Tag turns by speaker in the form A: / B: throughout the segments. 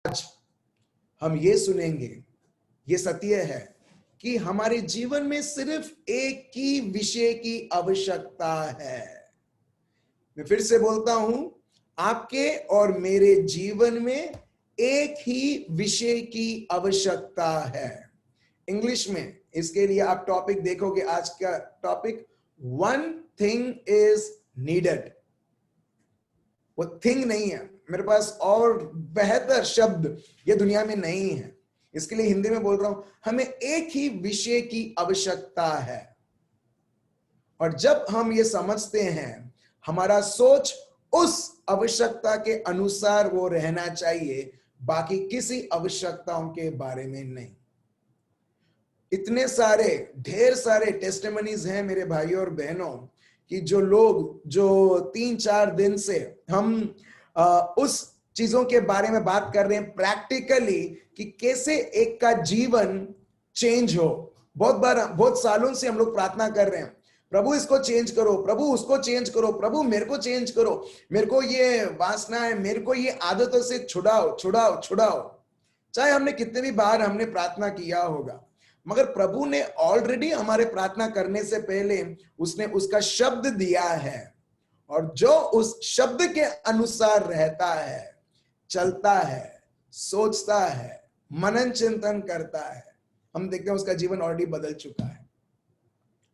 A: आज हम ये सुनेंगे, ये सत्य है कि हमारे जीवन में सिर्फ एक ही विषय की आवश्यकता है। मैं फिर से बोलता हूं, आपके और मेरे जीवन में एक ही विषय की आवश्यकता है। इंग्लिश में इसके लिए आप टॉपिक देखोगे, आज का topic, one thing is needed. वो थिंग नहीं है, मेरे पास और बेहतर शब्द ये दुनिया में नहीं है, इसके लिए हिंदी में बोल रहा हूं, हमें एक ही विषय की आवश्यकता है। और जब हम ये समझते हैं, हमारा सोच उस आवश्यकता के अनुसार वो रहना चाहिए, बाकी किसी आवश्यकताओं के बारे में नहीं। इतने सारे, ढेर सारे टेस्टिमनीज हैं मेरे भाइयों और बहनों कि जो लोग जो 3-4 दिन से हम उस चीजों के बारे में बात कर रहे हैं प्रैक्टिकली, कि कैसे एक का जीवन चेंज हो। बहुत बार, बहुत सालों से हम लोग प्रार्थना कर रहे हैं, प्रभु इसको चेंज करो, प्रभु उसको चेंज करो, प्रभु मेरे को चेंज करो, मेरे को ये वासना है, मेरे को ये आदतों से छुड़ाओ छुड़ाओ छुड़ाओ। चाहे हमने कितने भी बार हमने प्रार्थना किया होगा, मगर प्रभु ने ऑलरेडी हमारे प्रार्थना करने से पहले उसने उसका शब्द दिया है, और जो उस शब्द के अनुसार रहता है, चलता है, सोचता है, मनन चिंतन करता है, हम देखते हैं उसका जीवन ऑलरेडी बदल चुका है।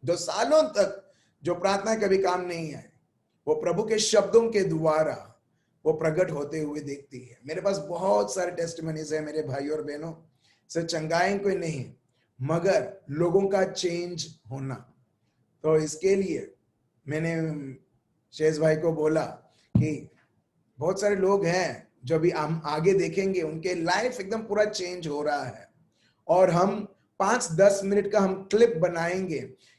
A: जो सालों तक जो प्रार्थना कभी काम नहीं है, वो प्रभु के शब्दों के द्वारा वो प्रकट होते हुए देखती है। मेरे पास बहुत सारे टेस्टिमनीज है मेरे भाइयों और बहनों, सिर्फ चंगाई कोई नहीं, मगर लोगों का चेंज होना। तो इसके लिए मैंने शेष भाई को बोला कि बहुत सारे लोग हैं जो अभी हम आगे देखेंगे, उनके लाइफ एकदम पूरा चेंज हो रहा है, और हम 5-10 मिनट का हम क्लिप बनाएंगे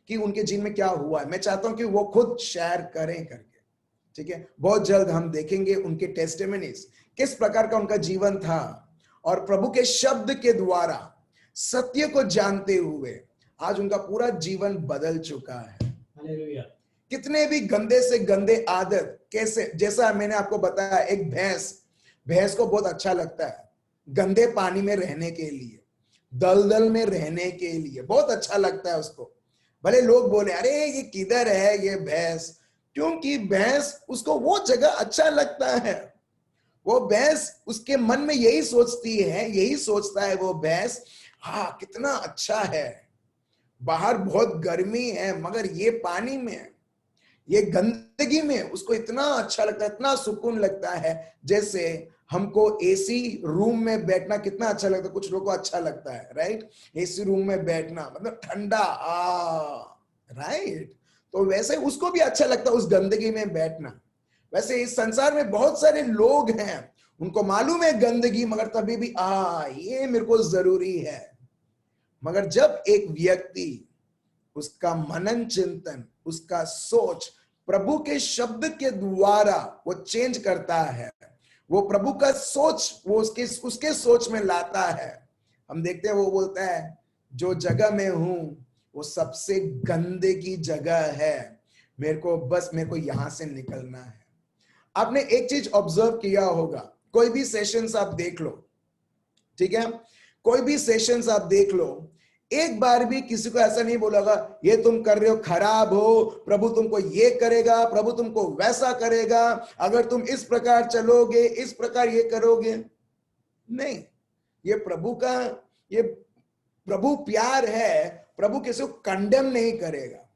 A: कि उनके जीवन में क्या हुआ है। मैं चाहता हूं कि वो खुद शेयर करें करके, ठीक है। बहुत जल्द हम देखेंगे उनके टेस्टिमनीज, किस प्रकार का उनका जीवन था, और प्रभु के शब्द के द्वारा सत्य को जानते हुए आज उनका पूरा जीवन बदल चुका है। हालेलुया। कितने भी गंदे से गंदे आदत, कैसे, जैसा मैंने आपको बताया, एक भैंस को बहुत अच्छा लगता है गंदे पानी में रहने के लिए, दलदल में रहने के लिए बहुत अच्छा लगता है उसको। भले लोग बोले अरे ये किधर है ये भैंस, क्योंकि भैंस उसको वो जगह अच्छा लगता है। वो भैंस, उसके मन में यही सोचती है, यही सोचता है वो भैंस, हाँ कितना अच्छा है, बाहर बहुत गर्मी है, मगर ये पानी में, ये गंदगी में उसको इतना अच्छा लगता है, इतना सुकून लगता है। जैसे हमको एसी रूम में बैठना कितना अच्छा लगता है, कुछ लोगों को अच्छा लगता है, राइट, एसी रूम में बैठना, मतलब ठंडा, राइट। तो वैसे उसको भी अच्छा लगता है उस गंदगी में बैठना। वैसे इस संसार में बहुत सारे लोग हैं, उनको मालूम है गंदगी, मगर तभी भी ये मेरे को जरूरी है। मगर जब एक व्यक्ति उसका मनन चिंतन, उसका सोच प्रभु के शब्द के द्वारा वो चेंज करता है, वो प्रभु का सोच वो उसके सोच में लाता है, हम देखते हैं वो बोलता है जो जगह में हूं वो सबसे गंदगी जगह है, मेरे को यहां से निकलना है। आपने एक चीज ऑब्जर्व किया होगा, कोई भी सेशंस आप देख लो, ठीक है, कोई भी सेशंस आप देख लो, एक बार भी किसी को ऐसा नहीं बोलेगा ये तुम कर रहे हो खराब हो, प्रभु तुमको ये करेगा, प्रभु तुमको वैसा करेगा, अगर तुम इस प्रकार चलोगे, इस प्रकार ये करोगे। नहीं, ये प्रभु प्यार है, प्रभु किसी को कंडेम नहीं करेगा।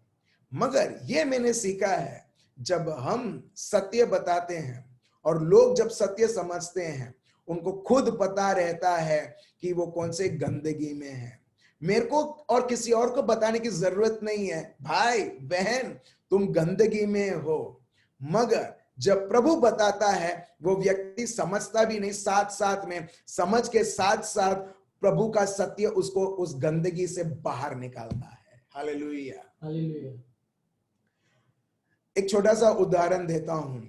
A: मगर ये मैंने सीखा है, जब हम सत्य बताते हैं और लोग जब सत्य समझते हैं, उनको खुद पता रहता है कि वो कौन से गंदगी में है। मेरे को और किसी और को बताने की जरूरत नहीं है, भाई बहन तुम गंदगी में हो। मगर जब प्रभु बताता है, वो व्यक्ति समझता भी नहीं, साथ साथ में समझ के साथ साथ प्रभु का सत्य उसको उस गंदगी से बाहर निकालता है। Hallelujah, hallelujah. एक छोटा सा उदाहरण देता हूं।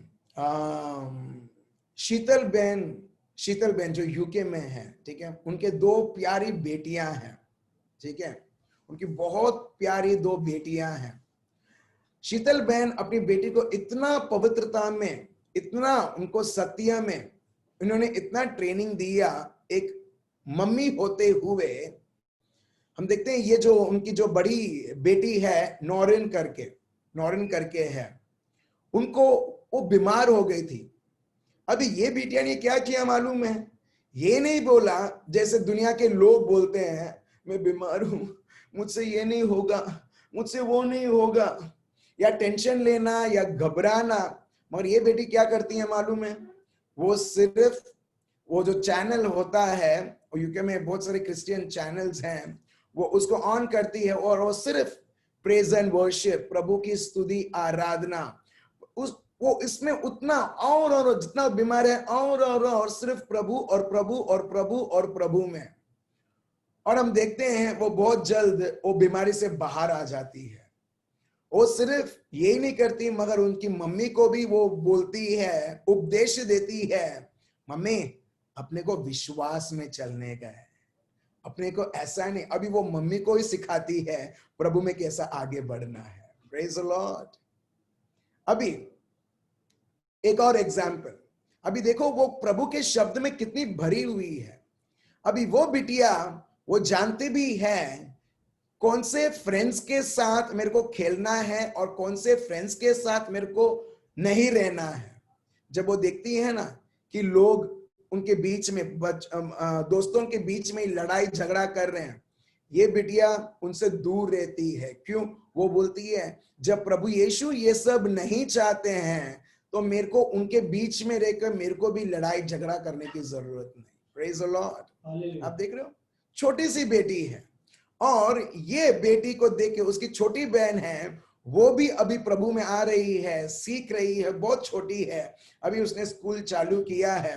A: शीतल बहन जो यूके में है, ठीक है, उनके 2 प्यारी बेटियां हैं, ठीक है, उनकी बहुत प्यारी 2 बेटियां हैं। शीतल बहन अपनी बेटी को इतना पवित्रता में, इतना उनको सत्य में इन्होंने इतना ट्रेनिंग दिया, एक मम्मी होते हुए हम देखते हैं ये जो उनकी जो बड़ी बेटी है नॉरिन करके है, उनको वो बीमार हो गई थी। अभी ये बिटिया ने क्या किया मालूम है? ये नहीं बोला जैसे दुनिया के लोग बोलते हैं, मैं बीमार हूं, मुझसे ये नहीं होगा, मुझसे वो नहीं होगा, या टेंशन लेना या घबराना। मगर ये बेटी क्या करती है मालूम है? वो सिर्फ वो जो चैनल होता है, यूके में बहुत सारे क्रिश्चियन चैनल्स हैं, वो उसको ऑन करती है और वो सिर्फ प्रेज एंड वर्शिप, प्रभु की स्तुति आराधना, उस वो इसमें उतना और जितना बीमार है और सिर्फ प्रभु और प्रभु और प्रभु और प्रभु में। और हम देखते हैं वो बहुत जल्द वो बीमारी से बाहर आ जाती है। वो सिर्फ यही नहीं करती मगर उनकी मम्मी को भी वो बोलती है, उपदेश देती है, मम्मी अपने को विश्वास में चलने का है, अपने को ऐसा नहीं। अभी वो मम्मी को ही सिखाती है प्रभु में कैसा आगे बढ़ना है। Praise the Lord. अभी एक और एग्जाम्पल, अभी देखो वो प्रभु के शब्द में कितनी भरी हुई है। अभी वो बिटिया वो जानते भी है कौन से फ्रेंड्स के साथ मेरे को खेलना है और कौन से फ्रेंड्स के साथ मेरे को नहीं रहना है। जब वो देखती है ना कि लोग उनके बीच में दोस्तों के बीच में लड़ाई झगड़ा कर रहे हैं, ये बिटिया उनसे दूर रहती है। क्यों? वो बोलती है जब प्रभु यीशु ये सब नहीं चाहते हैं तो मेरे को उनके बीच में रहकर मेरे को भी लड़ाई झगड़ा करने की जरूरत नहीं। Praise the Lord. आप देख रहे हो, छोटी सी बेटी है और ये बेटी को देख के उसकी छोटी बहन है, वो भी अभी प्रभु में आ रही है, सीख रही है, बहुत छोटी है, अभी उसने स्कूल चालू किया है,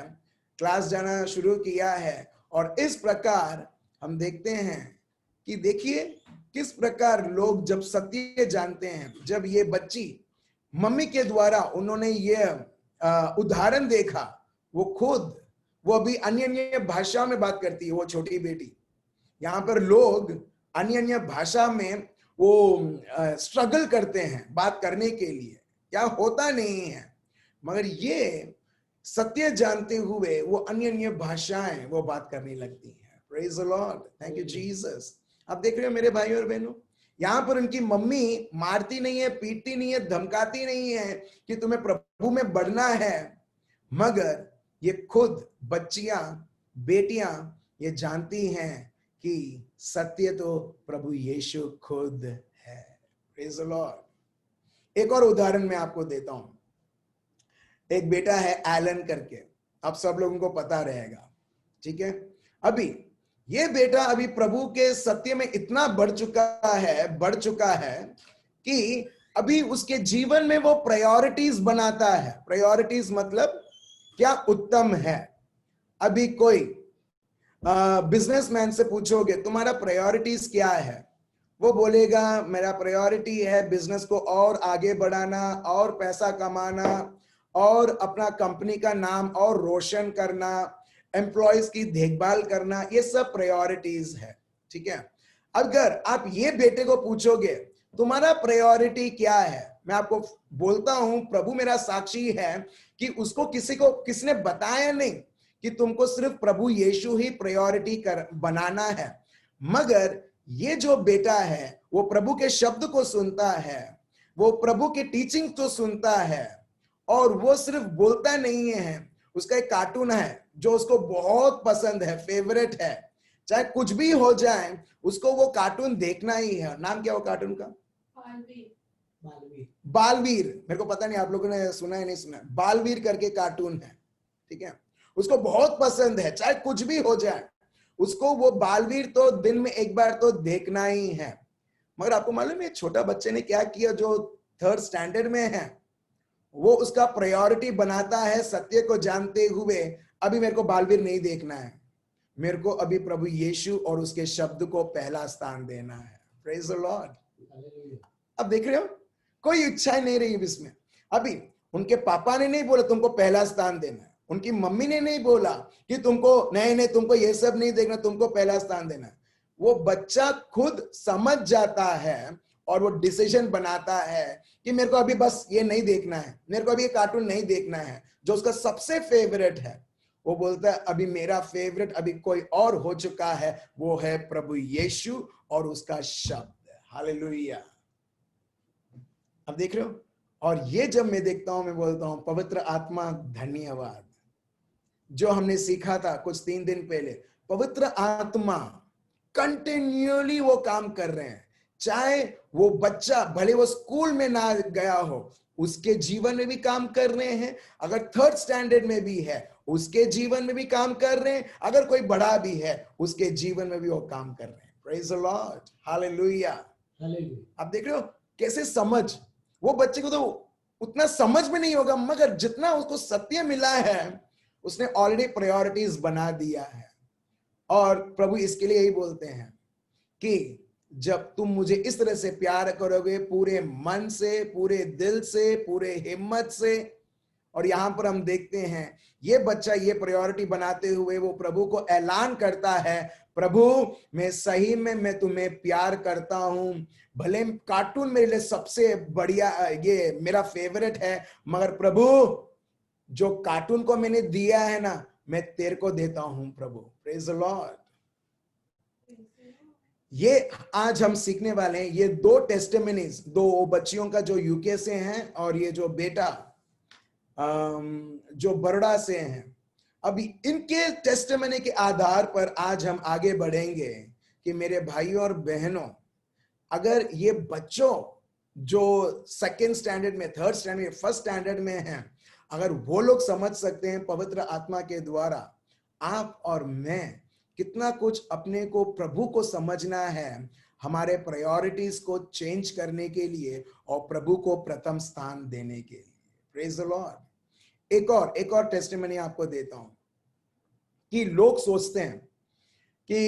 A: क्लास जाना शुरू किया है। और इस प्रकार हम देखते हैं कि देखिए किस प्रकार लोग जब सत्य जानते हैं, जब ये बच्ची मम्मी के द्वारा उन्होंने ये उदाहरण देखा, वो अभी अन्य अन्य भाषा में बात करती है, वो छोटी बेटी। यहाँ पर लोग अन्य अन्य भाषा में वो स्ट्रगल करते हैं बात करने के लिए, क्या होता नहीं है, मगर ये सत्य जानते हुए वो अन्य अन्य भाषाएं वो बात करने लगती हैं। Praise the Lord, thank you Jesus. आप देख रहे हो मेरे भाई और बहनों, यहाँ पर उनकी मम्मी मारती नहीं है, पीटती नहीं है, धमकाती नहीं है कि तुम्हें प्रभु में बढ़ना है, मगर ये खुद बच्चियां, बेटियां ये जानती हैं कि सत्य तो प्रभु यीशु खुद है। Praise the Lord. एक और उदाहरण मैं आपको देता हूं। एक बेटा है एलन करके, आप सब लोगों को पता रहेगा, ठीक है। अभी ये बेटा अभी प्रभु के सत्य में इतना बढ़ चुका है कि अभी उसके जीवन में वो प्रायोरिटीज बनाता है। प्रायोरिटीज मतलब क्या? उत्तम है। अभी कोई बिजनेसमैन से पूछोगे तुम्हारा प्रायोरिटीज क्या है, वो बोलेगा मेरा प्रायोरिटी है बिजनेस को और आगे बढ़ाना और पैसा कमाना और अपना कंपनी का नाम और रोशन करना, एम्प्लॉयज की देखभाल करना, ये सब प्रायोरिटीज है, ठीक है। अगर आप ये बेटे को पूछोगे तुम्हारा प्रायोरिटी क्या है, मैं आपको बोलता हूं प्रभु मेरा साक्षी है कि उसको किसने बताया नहीं कि तुमको सिर्फ प्रभु यीशु ही प्रायोरिटी बनाना है, मगर ये जो बेटा है वो प्रभु के शब्द को सुनता है, वो प्रभु के टीचिंग को सुनता है, और वो सिर्फ बोलता नहीं है। उसका एक कार्टून है जो उसको बहुत पसंद है, फेवरेट है, चाहे कुछ भी हो जाए उसको वो कार्टून देखना ही है। नाम क्या वो कार्टून का? बालवीर। मेरे को पता नहीं आप लोगों ने सुना है नहीं सुना, बालवीर करके कार्टून है, ठीक है। उसको बहुत पसंद है, चाहे कुछ भी हो जाए उसको वो बालवीर तो दिन में एक बार तो देखना ही है। मगर आपको मालूम है छोटा बच्चे ने क्या किया? जो 3rd स्टैंडर्ड में है वो उसका प्रायोरिटी बनाता है सत्य को जानते हुए, अभी मेरे को बालवीर नहीं देखना है, मेरे को अभी प्रभु यीशु और उसके शब्द को पहला स्थान देना है। Praise the Lord. अब देख रहे हो कोई इच्छा नहीं रही इसमें। अभी उनके पापा ने नहीं बोला तुमको पहला स्थान देना है, उनकी मम्मी ने नहीं बोला कि तुमको तुमको ये सब नहीं देखना, तुमको पहला स्थान देना है। वो बच्चा खुद समझ जाता है और वो डिसीजन बनाता है कि मेरे को अभी बस ये नहीं देखना है, मेरे को अभी ये कार्टून नहीं देखना है जो उसका सबसे फेवरेट है। वो बोलता है अभी मेरा फेवरेट अभी कोई और हो चुका है, वो है प्रभु यीशु और उसका शब्द। हालेलुया। अब देख रहे हो, और ये जब मैं देखता हूं मैं बोलता हूं पवित्र आत्मा धन्यवाद। जो हमने सीखा था कुछ 3 दिन पहले, पवित्र आत्मा कंटिन्यूअली वो काम कर रहे हैं। चाहे वो बच्चा भले वो स्कूल में ना गया हो, उसके जीवन में भी काम कर रहे हैं। अगर 3rd स्टैंडर्ड में भी है, उसके जीवन में भी काम कर रहे हैं। अगर कोई बड़ा भी है, उसके जीवन में भी वो काम कर रहे हैं। Praise the Lord, hallelujah. आप देख रहे हो कैसे समझ, वो बच्चे को तो उतना समझ में नहीं होगा, मगर जितना उसको सत्य मिला है, उसने ऑलरेडी प्रायोरिटीज बना दिया है। और प्रभु इसके लिए यही बोलते हैं कि जब तुम मुझे इस तरह से प्यार करोगे, पूरे मन से, पूरे दिल से, पूरे हिम्मत से, और यहां पर हम देखते हैं ये बच्चा ये प्रायोरिटी बनाते हुए वो प्रभु को ऐलान करता है, प्रभु मैं सही में मैं तुम्हें प्यार करता हूं। भले कार्टून मेरे लिए सबसे बढ़िया, ये मेरा फेवरेट है, मगर प्रभु जो कार्टून को मैंने दिया है ना, मैं तेरे को देता हूं प्रभु। Praise the Lord. ये आज हम सीखने वाले हैं, ये 2 टेस्टिमनीज, 2 बच्चियों का जो यूके से हैं और ये जो बेटा जो बरोड़ा से हैं। अभी इनके टेस्टिमनी के आधार पर आज हम आगे बढ़ेंगे कि मेरे भाइयों और बहनों, अगर ये बच्चों जो 2nd स्टैंडर्ड में, 3rd स्टैंडर्ड में, 1st स्टैंडर्ड में हैं, अगर वो लोग समझ सकते हैं पवित्र आत्मा के द्वारा, आप और मैं कितना कुछ अपने को प्रभु को समझना है, हमारे प्रायोरिटीज को चेंज करने के लिए और प्रभु को प्रथम स्थान देने के लिए। Praise the Lord. एक और टेस्टिमनी आपको देता हूं कि लोग सोचते हैं कि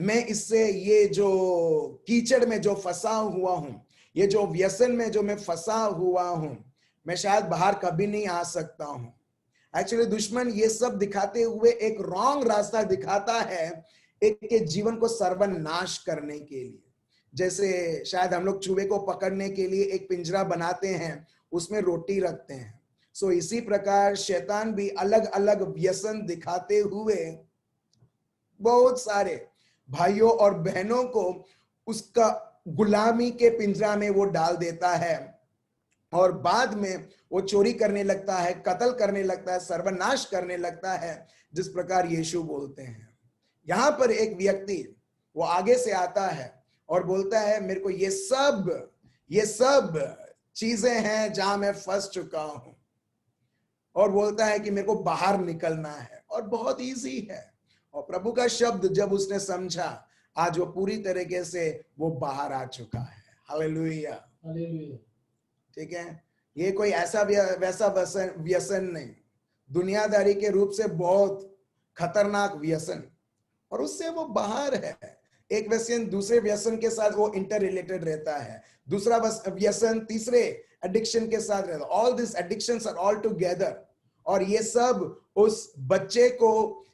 A: मैं इससे, ये जो कीचड़ में जो फंसा हुआ हूं, ये जो व्यसन में जो मैं फंसा हुआ हूं, मैं शायद बाहर कभी नहीं आ सकता हूं। एक्चुअली दुश्मन ये सब दिखाते हुए एक रॉन्ग रास्ता दिखाता है, एक के जीवन को सर्वनाश करने के लिए। जैसे शायद हम लोग चूहे को पकड़ने के लिए एक पिंजरा बनाते हैं, उसमें रोटी रखते हैं। सो इसी प्रकार शैतान भी अलग अलग व्यसन दिखाते हुए बहुत सारे भाइयों और बहनों को उसका गुलामी के पिंजरा में वो डाल देता है, और बाद में वो चोरी करने लगता है, कत्ल करने लगता है, सर्वनाश करने लगता है, जिस प्रकार यीशु बोलते हैं। यहां पर एक व्यक्ति वो आगे से आता है और बोलता है मेरे को ये सब चीजें हैं जहां मैं फंस चुका हूं, और बोलता है कि मेरे को बाहर निकलना है, और बहुत इजी है। और प्रभु का शब्द जब उसने समझा, आज वो पूरी तरीके से वो बाहर आ चुका है। हालेलुया, ठीक है। ये कोई ऐसा वैसा व्यसन नहीं, दुनियादारी के रूप से बहुत खतरनाक व्यसन, और उससे वो बाहर है। एक व्यसन दूसरे व्यसन के साथ वो इंटर रिलेटेड रहता है, दूसरा व्यसन तीसरे एडिक्शन के साथ रहता है। All this addictions are all together, और ये सब उस बच्चे को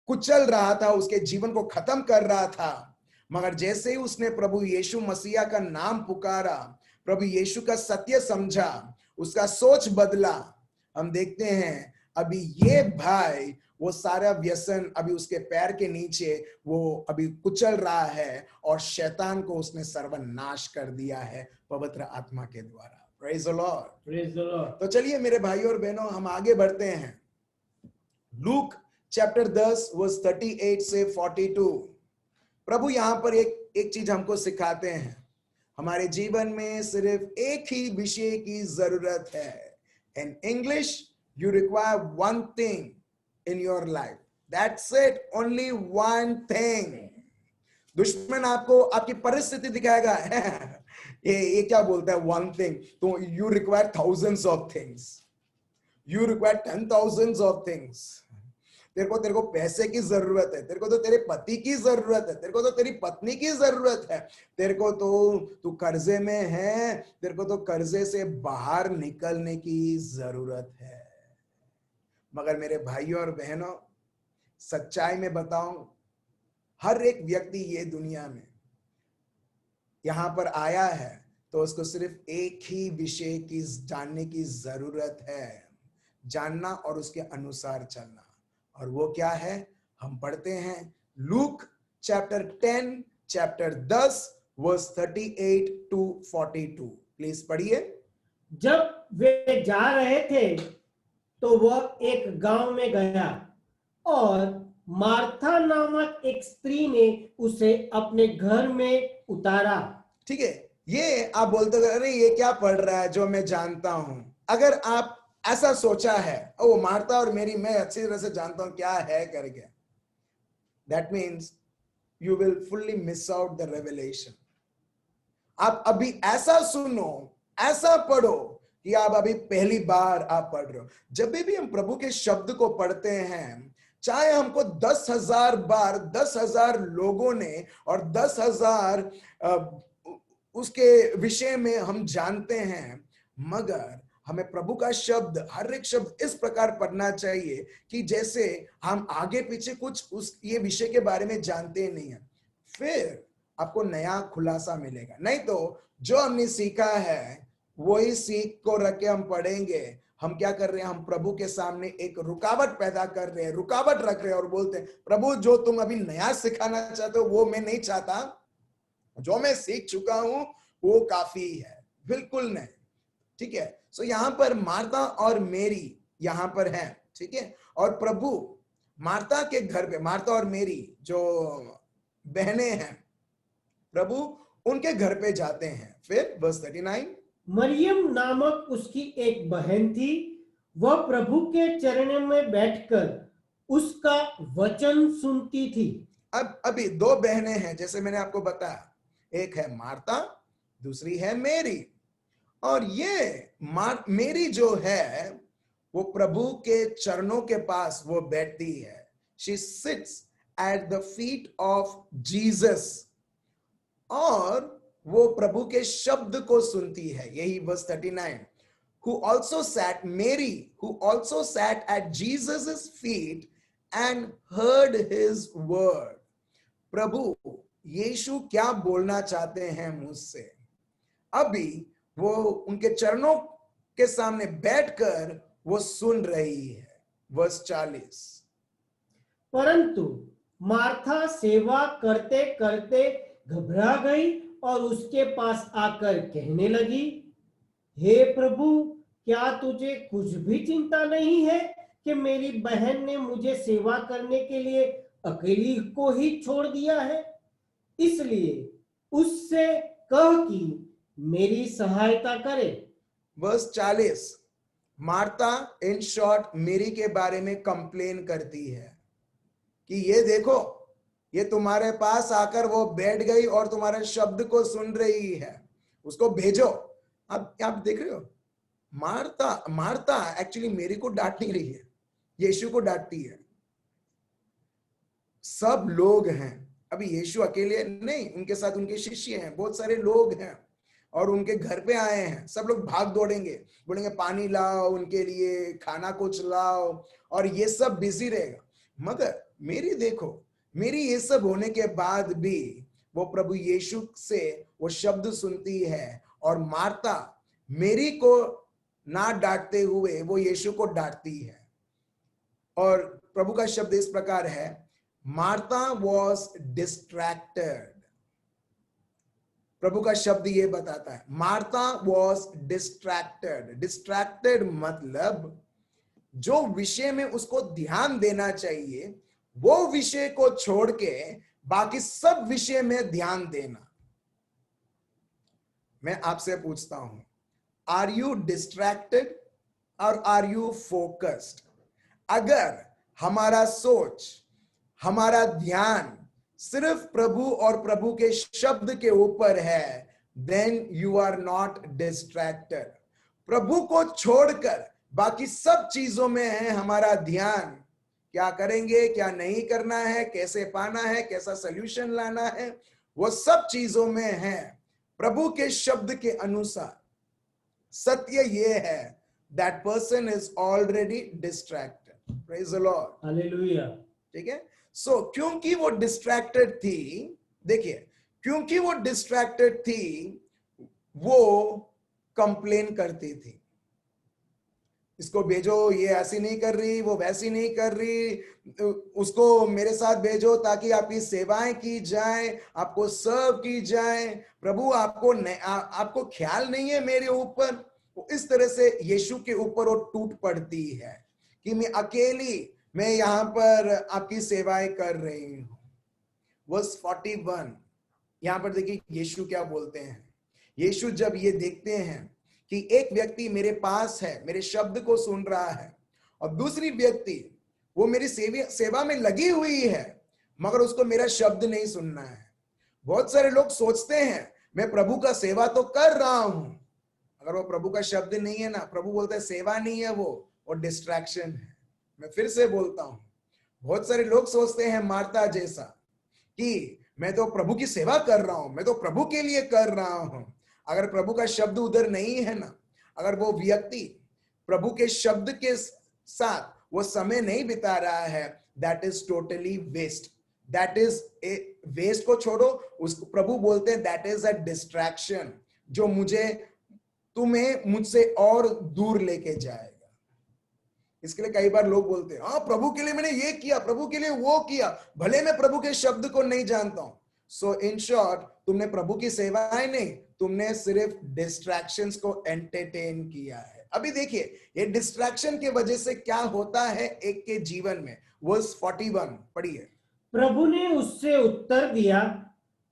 A: कुचल रहा था, उसके जीवन को खत्म कर रहा था। मगर जैसे ही उसने प्रभु यीशु मसीहा का नाम पुकारा, प्रभु यीशु का सत्य समझा, उसका सोच बदला, हम देखते हैं अभी ये भाई वो सारा व्यसन अभी उसके पैर के नीचे वो अभी कुचल रहा है, और शैतान को उसने सर्वनाश कर दिया है पवित्र आत्मा के द्वारा। Praise the Lord, praise the Lord. तो चलिए मेरे भाइयों और बहनों, हम आगे बढ़ते हैं। लूक चैप्टर 10 वर्स 38 से 42। प्रभु यहां पर एक चीज हमको सिखाते हैं, हमारे जीवन में सिर्फ एक ही विषय की जरूरत है। In English, you require one thing in your life, that's it, only one thing. दुश्मन आपको आपकी परिस्थिति दिखाएगा ये क्या बोलता है वन थिंग, तो you require thousands of things, you require 10,000 of things. तेरे को पैसे की जरूरत है, तेरे को तो तेरे पति की जरूरत है, तेरे को तो तेरी पत्नी की जरूरत है, तेरे को तो तू कर्जे में है, तेरे को तो कर्जे से बाहर निकलने की जरूरत है। मगर मेरे भाइयों और बहनों, सच्चाई में बताऊं, हर एक व्यक्ति ये दुनिया में यहां पर आया है तो उसको सिर्फ एक ही विषय की जानने की जरूरत है, जानना और उसके अनुसार चलना। और वो क्या है? हम पढ़ते हैं Luke chapter 10 chapter 10 verse 38 to 42। Please पढ़िए।
B: जब वे जा रहे थे तो वह एक गांव में गया और मार्था नामक एक स्त्री ने उसे अपने घर में उतारा।
A: ठीक है, ये आप बोलते हो अरे ये क्या पढ़ रहा है जो मैं जानता हूं। अगर आप ऐसा सोचा है ओ मार्था और मेरी मैं अच्छी तरह से जानता हूं क्या है करके, that means you will fully miss out the revelation. आप अभी ऐसा सुनो, ऐसा पढ़ो कि आप अभी पहली बार आप पढ़ रहे हो। जब भी हम प्रभु के शब्द को पढ़ते हैं, चाहे हमको 10,000 बार 10,000 लोगों ने और 10,000 उसके विषय में हम जानते हैं, मगर हमें प्रभु का शब्द हर एक शब्द इस प्रकार पढ़ना चाहिए कि जैसे हम आगे पीछे कुछ उस ये विषय के बारे में जानते नहीं है, फिर आपको नया खुलासा मिलेगा। नहीं तो जो हमने सीखा है वही सीख को रख के हम पढ़ेंगे। हम क्या कर रहे हैं? हम प्रभु के सामने एक रुकावट पैदा कर रहे हैं, रुकावट रख रहे हैं और बोलते हैं प्रभु जो तुम अभी नया सिखाना चाहते हो वो मैं नहीं चाहता, जो मैं सीख चुका हूं वो काफी है। बिल्कुल नहीं। ठीक है, सो यहां पर मार्था और मेरी यहां पर है। ठीक है, और प्रभु मार्था के घर पे, मार्था और मेरी जो बहनें हैं, प्रभु उनके घर पे जाते हैं। फिर वर्स 39,
B: मरियम नामक उसकी एक बहन थी, वह प्रभु के चरणों में बैठकर उसका वचन सुनती थी।
A: अब अभी दो बहनें हैं जैसे मैंने आपको बताया, एक है मार्था, दूसरी है मेरी। और ये मेरी जो है वो प्रभु के चरणों के पास वो बैठती है। She seats at the feet of Jesus और वो प्रभु के शब्द को सुनती है। यही verse 39, who also sat, Mary, who also sat at Jesus's feet and heard his word. प्रभु यीशु क्या बोलना चाहते हैं मुझसे, अभी वो उनके चरणों के सामने बैठकर वो सुन रही है। वर्स 40,
B: परंतु मार्था सेवा करते करते घबरा गई और उसके पास आकर कहने लगी, हे प्रभु, क्या तुझे कुछ भी चिंता नहीं है कि मेरी बहन ने मुझे सेवा करने के लिए अकेली को ही छोड़ दिया है? इसलिए उससे कह कि मेरी सहायता करे।
A: वर्स 40, मार्था इन शॉर्ट मेरी के बारे में कंप्लेन करती है कि ये देखो, ये तुम्हारे पास आकर वो बैठ गई और तुम्हारे शब्द को सुन रही है, उसको भेजो। अब आप देख रहे हो, मार्था मार्था एक्चुअली मेरी को डांट नहीं रही है, यीशु को डांटती है। सब लोग हैं, अभी यीशु अकेले नहीं, उनके साथ उनके शिष्य हैं, बहुत सारे लोग हैं और उनके घर पे आए हैं। सब लोग भाग दौड़ेंगे, बोलेंगे पानी लाओ, उनके लिए खाना कुछ लाओ, और ये सब बिजी रहेगा। मगर मेरी देखो, मेरी ये सब होने के बाद भी वो प्रभु यीशु से वो शब्द सुनती है, और मार्था मेरी को ना डांटते हुए वो यीशु को डांटती है। और प्रभु का शब्द इस प्रकार है, मार्था वॉज डिस्ट्रैक्टेड। प्रभु का शब्द ये बताता है, मार्था वॉज डिस्ट्रैक्टेड। डिस्ट्रैक्टेड मतलब जो विषय में उसको ध्यान देना चाहिए वो विषय को छोड़ के बाकी सब विषय में ध्यान देना। मैं आपसे पूछता हूं, आर यू डिस्ट्रैक्टेड और आर यू फोकस्ड? अगर हमारा सोच, हमारा ध्यान सिर्फ प्रभु और प्रभु के शब्द के ऊपर है, then you are not distracted. प्रभु को छोड़कर बाकी सब चीजों में है हमारा ध्यान, क्या करेंगे, क्या नहीं करना है, कैसे पाना है, कैसा सोल्यूशन लाना है, वो सब चीजों में है प्रभु के शब्द के अनुसार। सत्य ये है, that person is already distracted. Praise the Lord,
B: hallelujah.
A: ठीक है। सो क्योंकि वो डिस्ट्रैक्टेड थी, देखिए, क्योंकि वो डिस्ट्रैक्टेड थी वो कंप्लेन करती थी। इसको भेजो, ये ऐसी नहीं कर रही, वो वैसी नहीं कर रही, उसको मेरे साथ भेजो ताकि आपकी सेवाएं की जाए, आपको सर्व की जाए। प्रभु आपको ख्याल नहीं है मेरे ऊपर। वो इस तरह से यीशु के ऊपर वो टूट पड़ती है कि मैं यहां पर आपकी सेवाएं कर रही हूं। वर्स 41, यहां पर देखिए यीशु क्या बोलते हैं। यीशु जब ये देखते हैं कि एक व्यक्ति मेरे पास है, मेरे शब्द को सुन रहा है, और दूसरी व्यक्ति वो मेरी सेवा में लगी हुई है, मगर उसको मेरा शब्द नहीं सुनना है। बहुत सारे लोग सोचते हैं मैं प्रभु का सेवा तो कर रहा हूं, अगर वो प्रभु का शब्द नहीं है ना, प्रभु बोलते हैं सेवा नहीं है वो डिस्ट्रैक्शन है। मैं फिर से बोलता हूं, बहुत सारे लोग सोचते हैं मार्था जैसा कि मैं तो प्रभु की सेवा कर रहा हूं, मैं तो प्रभु के लिए कर रहा हूं। अगर प्रभु का शब्द उधर नहीं है ना, अगर वो व्यक्ति प्रभु के शब्द के साथ वो समय नहीं बिता रहा है, that is totally waste. That is a waste को छोड़ो, उसको प्रभु बोलते हैं दैट इज अ डिस्ट्रैक्शन, जो तुम्हें मुझसे और दूर लेके जाएगा। इसके लिए कई बार लोग बोलते हैं हाँ प्रभु के लिए मैंने ये किया, प्रभु के लिए वो किया, भले मैं प्रभु के शब्द को नहीं जानता हूं। सो इन शॉर्ट, तुमने प्रभु की सेवाएं नहीं, तुमने सिर्फ डिस्ट्रैक्शंस को एंटरटेन किया है। अभी देखिए ये डिस्ट्रैक्शन के वजह से क्या होता है एक के जीवन में। वर्स 41 पढ़िए।
B: प्रभु ने उससे उत्तर दिया,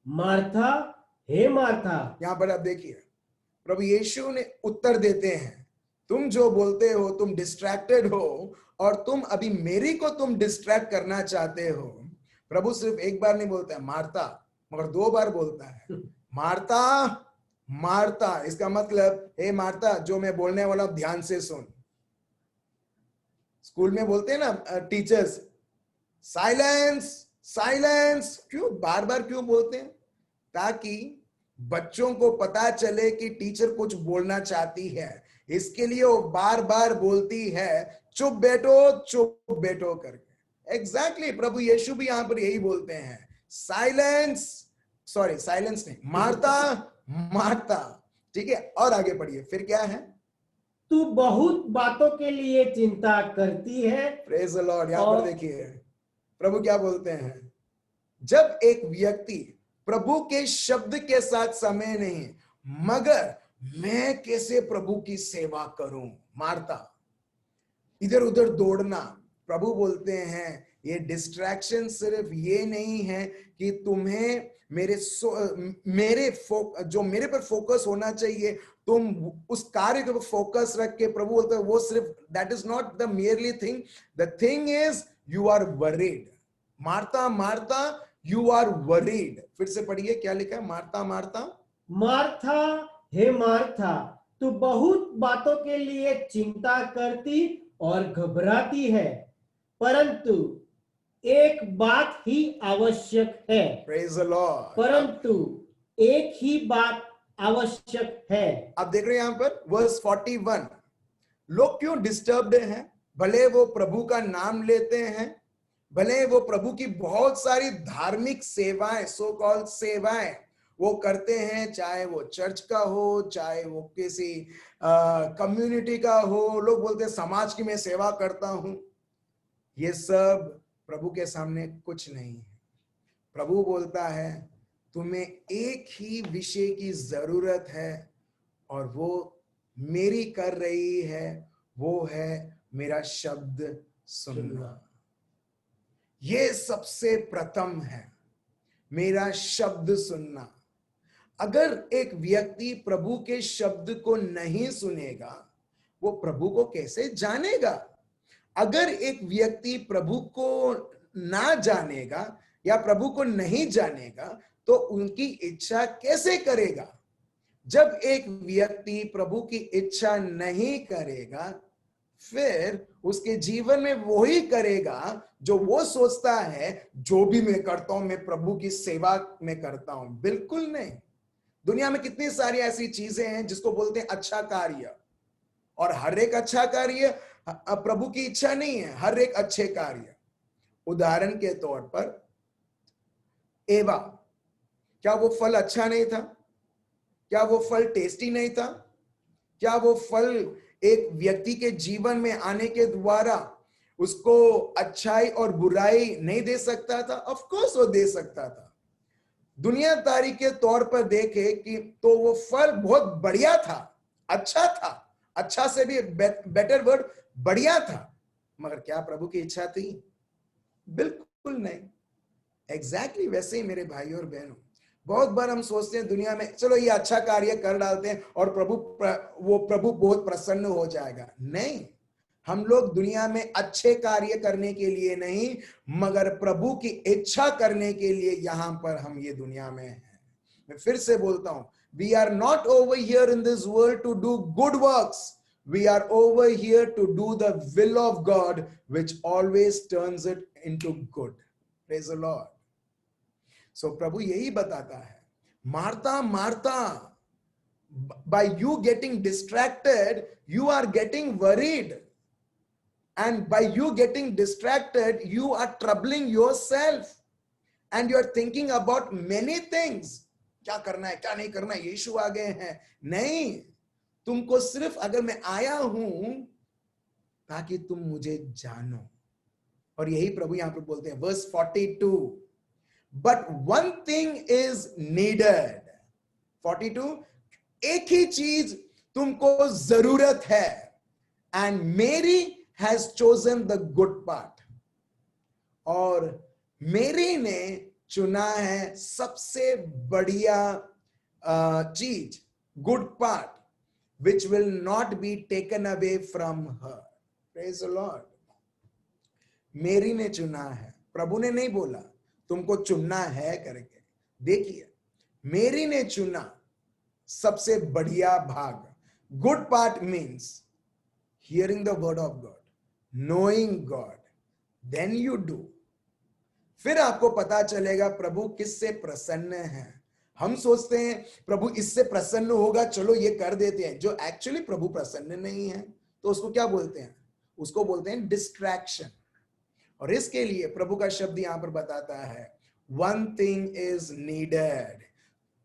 B: मार्था, हे मार्था।
A: यहां पर आप देखिए प्रभु यीशु ने उत्तर देते हैं, तुम जो बोलते हो तुम डिस्ट्रैक्टेड हो, और तुम अभी मेरी को तुम डिस्ट्रैक्ट करना चाहते हो। प्रभु सिर्फ एक बार नहीं बोलता है मार्था, मगर 2 बार बोलता है मार्था मार्था। इसका मतलब हे मार्था, जो मैं बोलने वाला हूं ध्यान से सुन। स्कूल में बोलते हैं ना टीचर्स, साइलेंस साइलेंस। क्यों बार बार क्यों बोलते हैं? ताकि बच्चों को पता चले कि टीचर कुछ बोलना चाहती है, इसके लिए वो बार बार बोलती है चुप बैठो करके। एग्जैक्टली प्रभु यीशु भी यहां पर यही बोलते हैं, साइलेंस, सॉरी साइलेंस नहीं, मार्था मार्था। ठीक है, और आगे पढ़िए, फिर क्या है?
B: तू बहुत बातों के लिए चिंता करती है।
A: Praise the Lord. यहां पर देखिए प्रभु क्या बोलते हैं, जब एक व्यक्ति प्रभु के शब्द के साथ समय नहीं, मगर मैं कैसे प्रभु की सेवा करूं, मार्था इधर उधर दौड़ना। प्रभु बोलते हैं ये डिस्ट्रैक्शन सिर्फ ये नहीं है कि तुम्हें जो मेरे पर फोकस होना चाहिए, तुम उस कार्य के ऊपर फोकस रख के, प्रभु बोलते हैं वो सिर्फ that is not the merely thing, the thing is you are worried. Martha Martha you are worried. फिर से पढ़िए क्या लिखा है, मार्था मार्था।
B: मार्था, हे मार्था, तू बहुत बातों के लिए चिंता करती और घबराती है, परंतु एक बात ही आवश्यक है।
A: Praise the Lord.
B: परंतु एक ही बात आवश्यक है।
A: आप देख रहे हैं यहां पर वर्स 41, लोग क्यों डिस्टर्ब्ड हैं? भले वो प्रभु का नाम लेते हैं, भले वो प्रभु की बहुत सारी धार्मिक सेवाएं, सो कॉल्ड सेवाएं वो करते हैं, चाहे वो चर्च का हो, चाहे वो किसी कम्युनिटी का हो। लोग बोलते हैं समाज की मैं सेवा करता हूं। ये सब प्रभु के सामने कुछ नहीं है। प्रभु बोलता है तुम्हें एक ही विषय की जरूरत है, और वो मेरी कर रही है, वो है मेरा शब्द सुनना। ये सबसे प्रथम है, मेरा शब्द सुनना। अगर एक व्यक्ति प्रभु के शब्द को नहीं सुनेगा, वो प्रभु को कैसे जानेगा? अगर एक व्यक्ति प्रभु को ना जानेगा या प्रभु को नहीं जानेगा, तो उनकी इच्छा कैसे करेगा? जब एक व्यक्ति प्रभु की इच्छा नहीं करेगा, फिर उसके जीवन में वो ही करेगा जो वो सोचता है जो भी मैं करता हूं मैं प्रभु की सेवा में करता हूं। बिल्कुल नहीं। दुनिया में कितनी सारी ऐसी चीजें हैं जिसको बोलते हैं अच्छा कार्य, और हर एक अच्छा कार्य प्रभु की इच्छा नहीं है। हर एक अच्छे कार्य, उदाहरण के तौर पर एवा, क्या वो फल अच्छा नहीं था? क्या वो फल टेस्टी नहीं था? क्या वो फल एक व्यक्ति के जीवन में आने के द्वारा उसको अच्छाई और बुराई नहीं दे सकता था? ऑफ कोर्स वो दे सकता था। दुनियादारी के तौर पर देखे कि तो वो फल बहुत बढ़िया था, अच्छा था, अच्छा से भी बेटर वर्ड बढ़िया था, मगर क्या प्रभु की इच्छा थी? बिल्कुल नहीं। एग्जैक्टली वैसे ही मेरे भाई और बहनों, बहुत बार हम सोचते हैं दुनिया में चलो ये अच्छा कार्य कर डालते हैं और प्रभु बहुत प्रसन्न हो जाएगा। नहीं, हम लोग दुनिया में अच्छे कार्य करने के लिए नहीं, मगर प्रभु की इच्छा करने के लिए यहां पर हम ये दुनिया में हैं। मैं फिर से बोलता हूं, we are not over here in this world to do good works, we are over here to do the will of God which always turns it into good. Praise the Lord. So प्रभु यही बताता है, Martha Martha, by you getting distracted you are getting worried, and by you getting distracted you are troubling yourself and you are thinking about many things। क्या करना है, क्या नहीं करना है, यीशु आ गए हैं। नहीं, तुमको सिर्फ अगर मैं आया हूं ताकि तुम मुझे जानो। और यही प्रभु यहां पर बोलते हैं verse 42, but one thing is needed. 42, एक ही चीज तुमको जरूरत है, and Mary has chosen the good part, और मेरी ने चुना है सबसे बढ़िया चीज, good part, which will not be taken away from her. Praise the Lord. Mary ने चुना है, प्रभु ने नहीं बोला तुमको चुनना है करके। देखिए, मेरी ने चुना सबसे बढ़िया भाग। Good part means hearing the word of God, knowing God, then you do. फिर आपको पता चलेगा प्रभु किससे प्रसन्न है। हम सोचते हैं प्रभु इससे प्रसन्न होगा, चलो ये कर देते हैं। जो एक्चुअली प्रभु प्रसन्न नहीं है तो उसको क्या बोलते हैं? उसको बोलते हैं डिस्ट्रैक्शन। और इसके लिए प्रभु का शब्द यहां पर बताता है, वन थिंग इज नीडेड,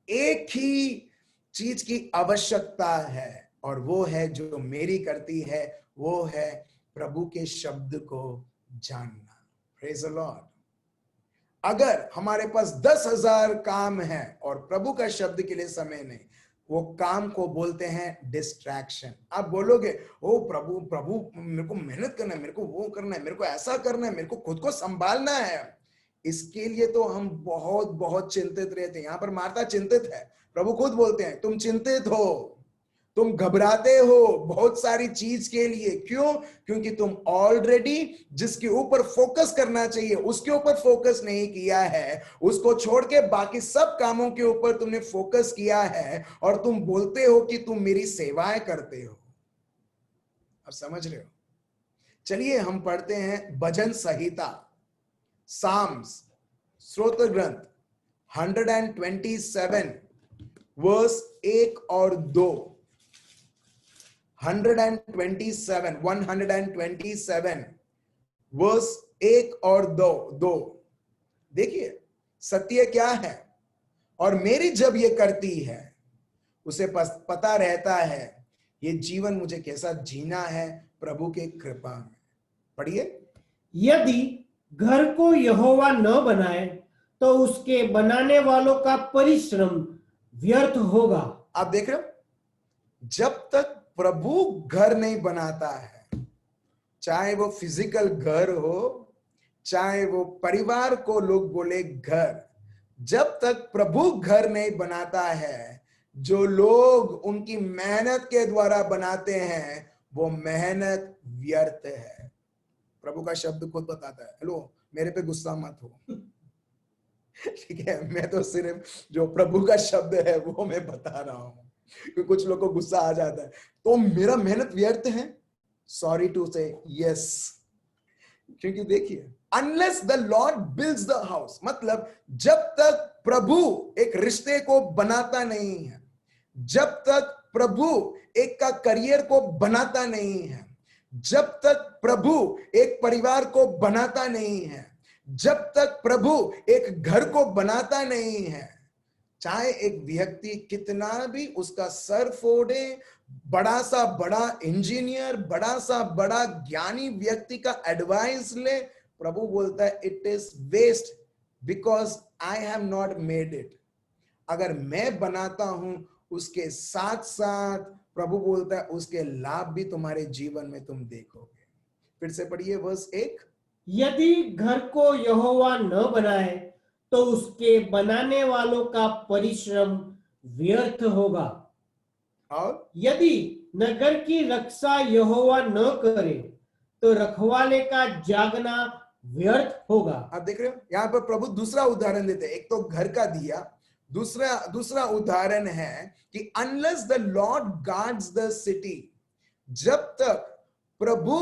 A: एक ही चीज की आवश्यकता है, और वो है जो मेरी करती है, वो है प्रभु के शब्द को जानना। Praise the Lord. अगर हमारे पास 10,000 काम है और प्रभु का शब्द के लिए समय नहीं, वो काम को बोलते हैं डिस्ट्रैक्शन। आप बोलोगे ओ प्रभु प्रभु मेरे को मेहनत करना है, मेरे को वो करना है, मेरे को ऐसा करना है, मेरे को खुद को संभालना है, इसके लिए तो हम बहुत बहुत चिंतित रहते हैं। यहां पर मार्था चिंतित है। प्रभु खुद बोलते हैं तुम चिंतित हो, तुम घबराते हो बहुत सारी चीज के लिए। क्यों? क्योंकि तुम ऑलरेडी जिसके ऊपर फोकस करना चाहिए उसके ऊपर फोकस नहीं किया है, उसको छोड़ के बाकी सब कामों के ऊपर तुमने फोकस किया है, और तुम बोलते हो कि तुम मेरी सेवाएं करते हो। अब समझ रहे हो? चलिए हम पढ़ते हैं भजन संहिता, साम्स, स्तोत्र ग्रंथ 127 वर्स 1 और 2। 127 वर्स 1 और 2। देखिए सत्य क्या है, और मेरी जब ये करती है उसे पता रहता है ये जीवन मुझे कैसा जीना है प्रभु के कृपा में। पढ़िए, यदि
B: घर को यहोवा न बनाए तो उसके बनाने वालों का परिश्रम व्यर्थ होगा।
A: आप देख रहे हो, जब तक प्रभु घर नहीं बनाता है, चाहे वो फिजिकल घर हो, चाहे वो परिवार को लोग बोले घर, जब तक प्रभु घर नहीं बनाता है, जो लोग उनकी मेहनत के द्वारा बनाते हैं वो मेहनत व्यर्थ है। प्रभु का शब्द खुद बताता है। हेलो, मेरे पे गुस्सा मत हो, ठीक है? मैं तो सिर्फ जो प्रभु का शब्द है वो मैं बता रहा हूं, क्योंकि कुछ लोगों को गुस्सा आ जाता है तो मेरा मेहनत व्यर्थ है। सॉरी टू से यस, क्योंकि देखिए unless the Lord builds the house, मतलब जब तक प्रभु एक रिश्ते को बनाता नहीं है, जब तक प्रभु एक का करियर को बनाता नहीं है, जब तक प्रभु एक परिवार को बनाता नहीं है, जब तक प्रभु एक घर को बनाता नहीं है, चाहे एक व्यक्ति कितना भी उसका सर फोड़े, बड़ा सा बड़ा इंजीनियर, बड़ा सा बड़ा ज्ञानी व्यक्ति का एडवाइस ले, प्रभु बोलता है it is waste because I have not made it. अगर मैं बनाता हूं उसके साथ साथ प्रभु बोलता है उसके लाभ भी तुम्हारे जीवन में तुम देखोगे। फिर से पढ़िए वर्स 1।
B: यदि घर को यहोवा न बनाए तो उसके बनाने वालों का परिश्रम व्यर्थ होगा,
A: और
B: यदि नगर की रक्षा यहोवा न करे तो रखवाले का जागना व्यर्थ होगा।
A: आप देख रहे हो यहां पर प्रभु दूसरा उदाहरण देते हैं। एक तो घर का दिया, दूसरा उदाहरण है कि unless the Lord guards the city, जब तक प्रभु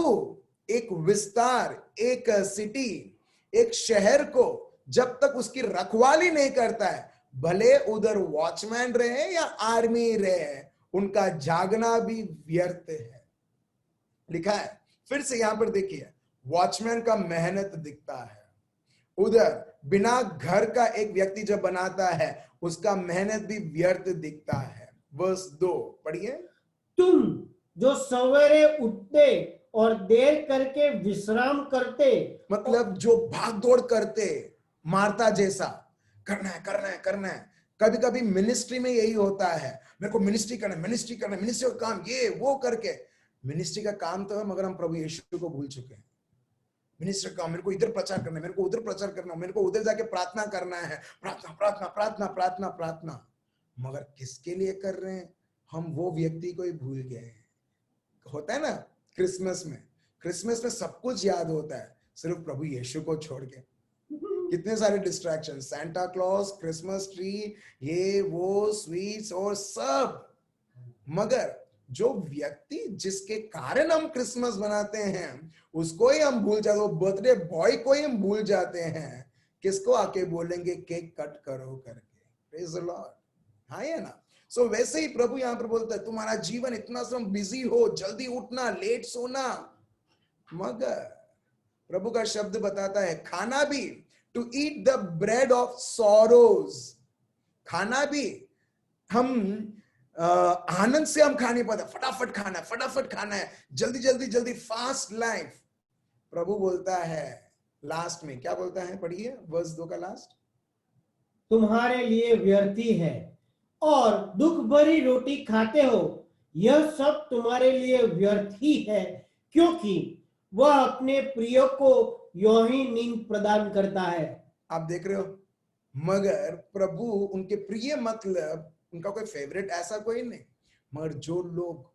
A: एक विस्तार, एक सिटी, एक शहर को जब तक उसकी रखवाली नहीं करता है, भले उधर वॉचमैन रहे या आर्मी रहे, उनका जागना भी व्यर्थ है। लिखा है फिर से यहां पर देखिए, वॉचमैन का मेहनत दिखता है, उधर बिना घर का एक व्यक्ति जब बनाता है उसका मेहनत भी व्यर्थ दिखता है। वर्स 2 पढ़िए।
B: तुम जो सवेरे उठते और देर करके विश्राम करते,
A: मतलब जो भाग दौड़ करते, मार्ता जैसा करना है करना है करना है। कभी कभी मिनिस्ट्री में यही होता है, मेरे को मिनिस्ट्री करना है, मिनिस्ट्री करना है, मिनिस्ट्री का काम ये वो करके, मिनिस्ट्री का काम तो है मगर हम प्रभु यीशु को भूल चुके हैं। मिनिस्टर का मेरे को इधर प्रचार करना है, मेरे को उधर प्रचार करना है, मेरे को उधर जाके प्रार्थना करना है, प्रार्थना प्रार्थना प्रार्थना प्रार्थना प्रार्थना, मगर किसके लिए कर रहे हैं हम वो व्यक्ति को ही भूल गए हैं। होता है ना क्रिसमस में सब कुछ याद होता है, सिर्फ प्रभु यीशु को छोड़ के। कितने सारे distraction, Santa clause, Christmas tree, ये वो स्वीट्स और सब, मगर जो व्यक्ति जिसके कारण हम क्रिसमस बनाते हैं उसको ही हम भूल जाते, वो बर्थडे बॉय को ही हम भूल जाते हैं। किसको आके बोलेंगे केक कट करो करके। प्रेज द लॉर्ड, हाँ है ना। सो वैसे ही प्रभु यहां पर बोलता है तुम्हारा जीवन इतना सब बिजी हो, जल्दी उठना, लेट सोना, मगर प्रभु का शब्द बताता है खाना भी, to eat the bread of sorrows, खाना भी हम आनंद से हम खा नहीं पाते, फटाफट खाना है, जल्दी जल्दी जल्दी, फास्ट लाइफ। प्रभु बोलता है लास्ट में, क्या बोलता है पढ़िए वर्स 2 का लास्ट।
B: तुम्हारे लिए व्यर्थी है और दुख भरी रोटी खाते हो, यह सब तुम्हारे लिए व्यर्थ ही है, क्योंकि वह अपने प्रिय को यों ही नींद प्रदान करता है।
A: आप देख रहे हो, मगर प्रभु उनके प्रिय मतलब उनका कोई फेवरेट ऐसा कोई नहीं, मगर जो लोग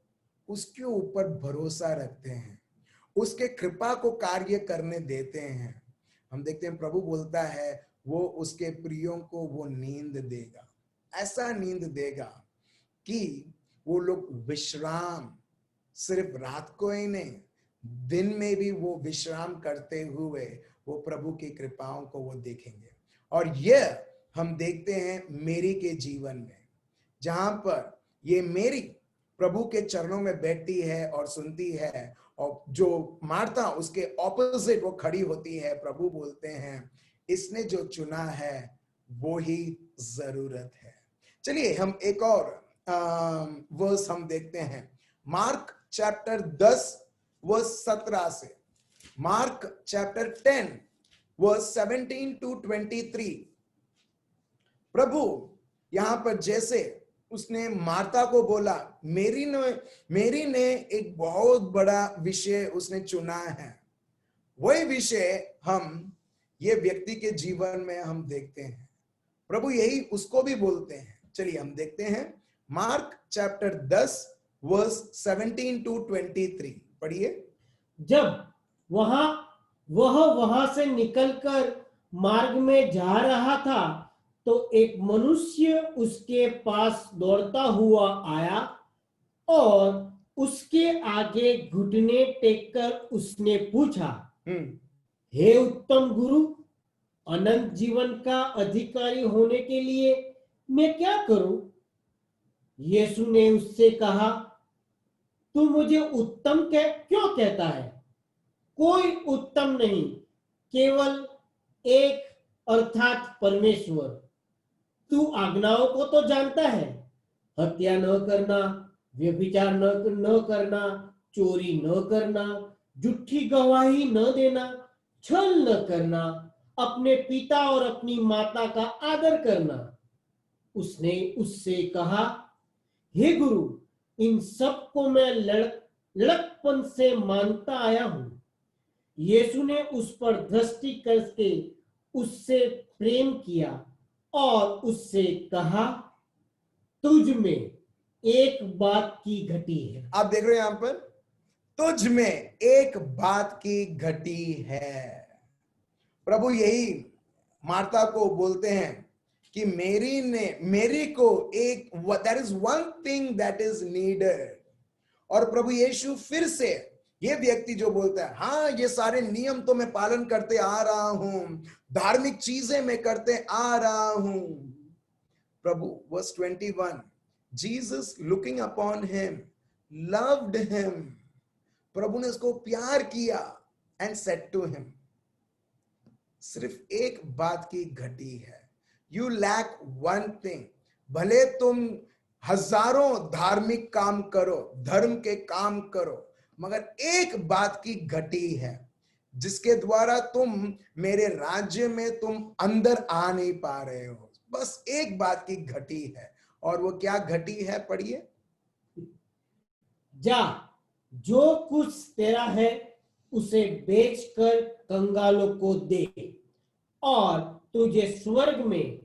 A: उसके ऊपर भरोसा रखते हैं, उसके कृपा को कार्य करने देते हैं, हम देखते हैं प्रभु बोलता है वो उसके प्रियों को वो नींद देगा, ऐसा नींद देगा कि वो लोग विश्राम सिर्फ रात को ही नहीं, दिन में भी वो विश्राम करते हुए वो प्रभु की कृपाओं को वो देखेंगे। और यह हम देखते हैं मेरी के जीवन में, जहां पर ये मेरी प्रभु के चरणों में बैठती है और सुनती है, और जो मार्था उसके ऑपोजिट वो खड़ी होती है। प्रभु बोलते हैं इसने जो चुना है वो ही जरूरत है। चलिए हम एक और वर्स हम देखते हैं, मार्क चैप्टर 10 वर्स 17 से, मार्क चैप्टर 10 वर्स 17 to 23। प्रभु यहां पर जैसे उसने मार्था को बोला, मेरी ने एक बहुत बड़ा विषय उसने चुना है, वही विषय हम ये व्यक्ति के जीवन में हम देखते हैं। प्रभु यही उसको भी बोलते हैं। चलिए हम देखते हैं मार्क चैप्टर 10 वर्स 17 to 23 पढ़िए।
B: जब वह से निकलकर मार्ग में जा रहा था तो एक मनुष्य उसके पास दौड़ता हुआ आया और उसके आगे घुटने टेककर उसने पूछा, हे उत्तम गुरु, अनंत जीवन का अधिकारी होने के लिए मैं क्या करूं? यीशु ने उससे कहा, तू मुझे उत्तम क्यों कहता है? कोई उत्तम नहीं, केवल एक, अर्थात परमेश्वर। तू आज्ञाओं को तो जानता है, हत्या न करना, व्यभिचार न करना, चोरी न करना, झूठी गवाही न देना, छल न करना, अपने पिता और अपनी माता का आदर करना। उसने उससे कहा, हे गुरु, इन सब को मैं लड़कपन से मानता आया हूं। यीशु ने उस पर दृष्टि करके उससे प्रेम किया और उससे कहा, तुझ में एक बात की घटी है।
A: आप देख रहे हो यहां पर, तुझ में एक बात की घटी है। प्रभु यही मार्था को बोलते हैं कि मेरी को एक, there is one thing that is needed. और प्रभु यीशु फिर से, ये व्यक्ति जो बोलता है, हाँ ये सारे नियम तो मैं पालन करते आ रहा हूं, धार्मिक चीजें मैं करते आ रहा हूं। प्रभु, verse 21, Jesus looking upon him loved him. प्रभु ने उसको प्यार किया एंड सेड टू हिम, सिर्फ एक बात की घटी है, यू लैक वन थिंग। भले तुम हजारों धार्मिक काम करो, धर्म के काम करो, मगर एक बात की घटी है जिसके द्वारा तुम मेरे राज्य में तुम अंदर आ नहीं पा रहे हो। बस एक बात की घटी है, और वो क्या घटी है? पढ़िए।
B: जा, जो कुछ तेरा है उसे बेचकर कंगालों को दे, और तुझे स्वर्ग में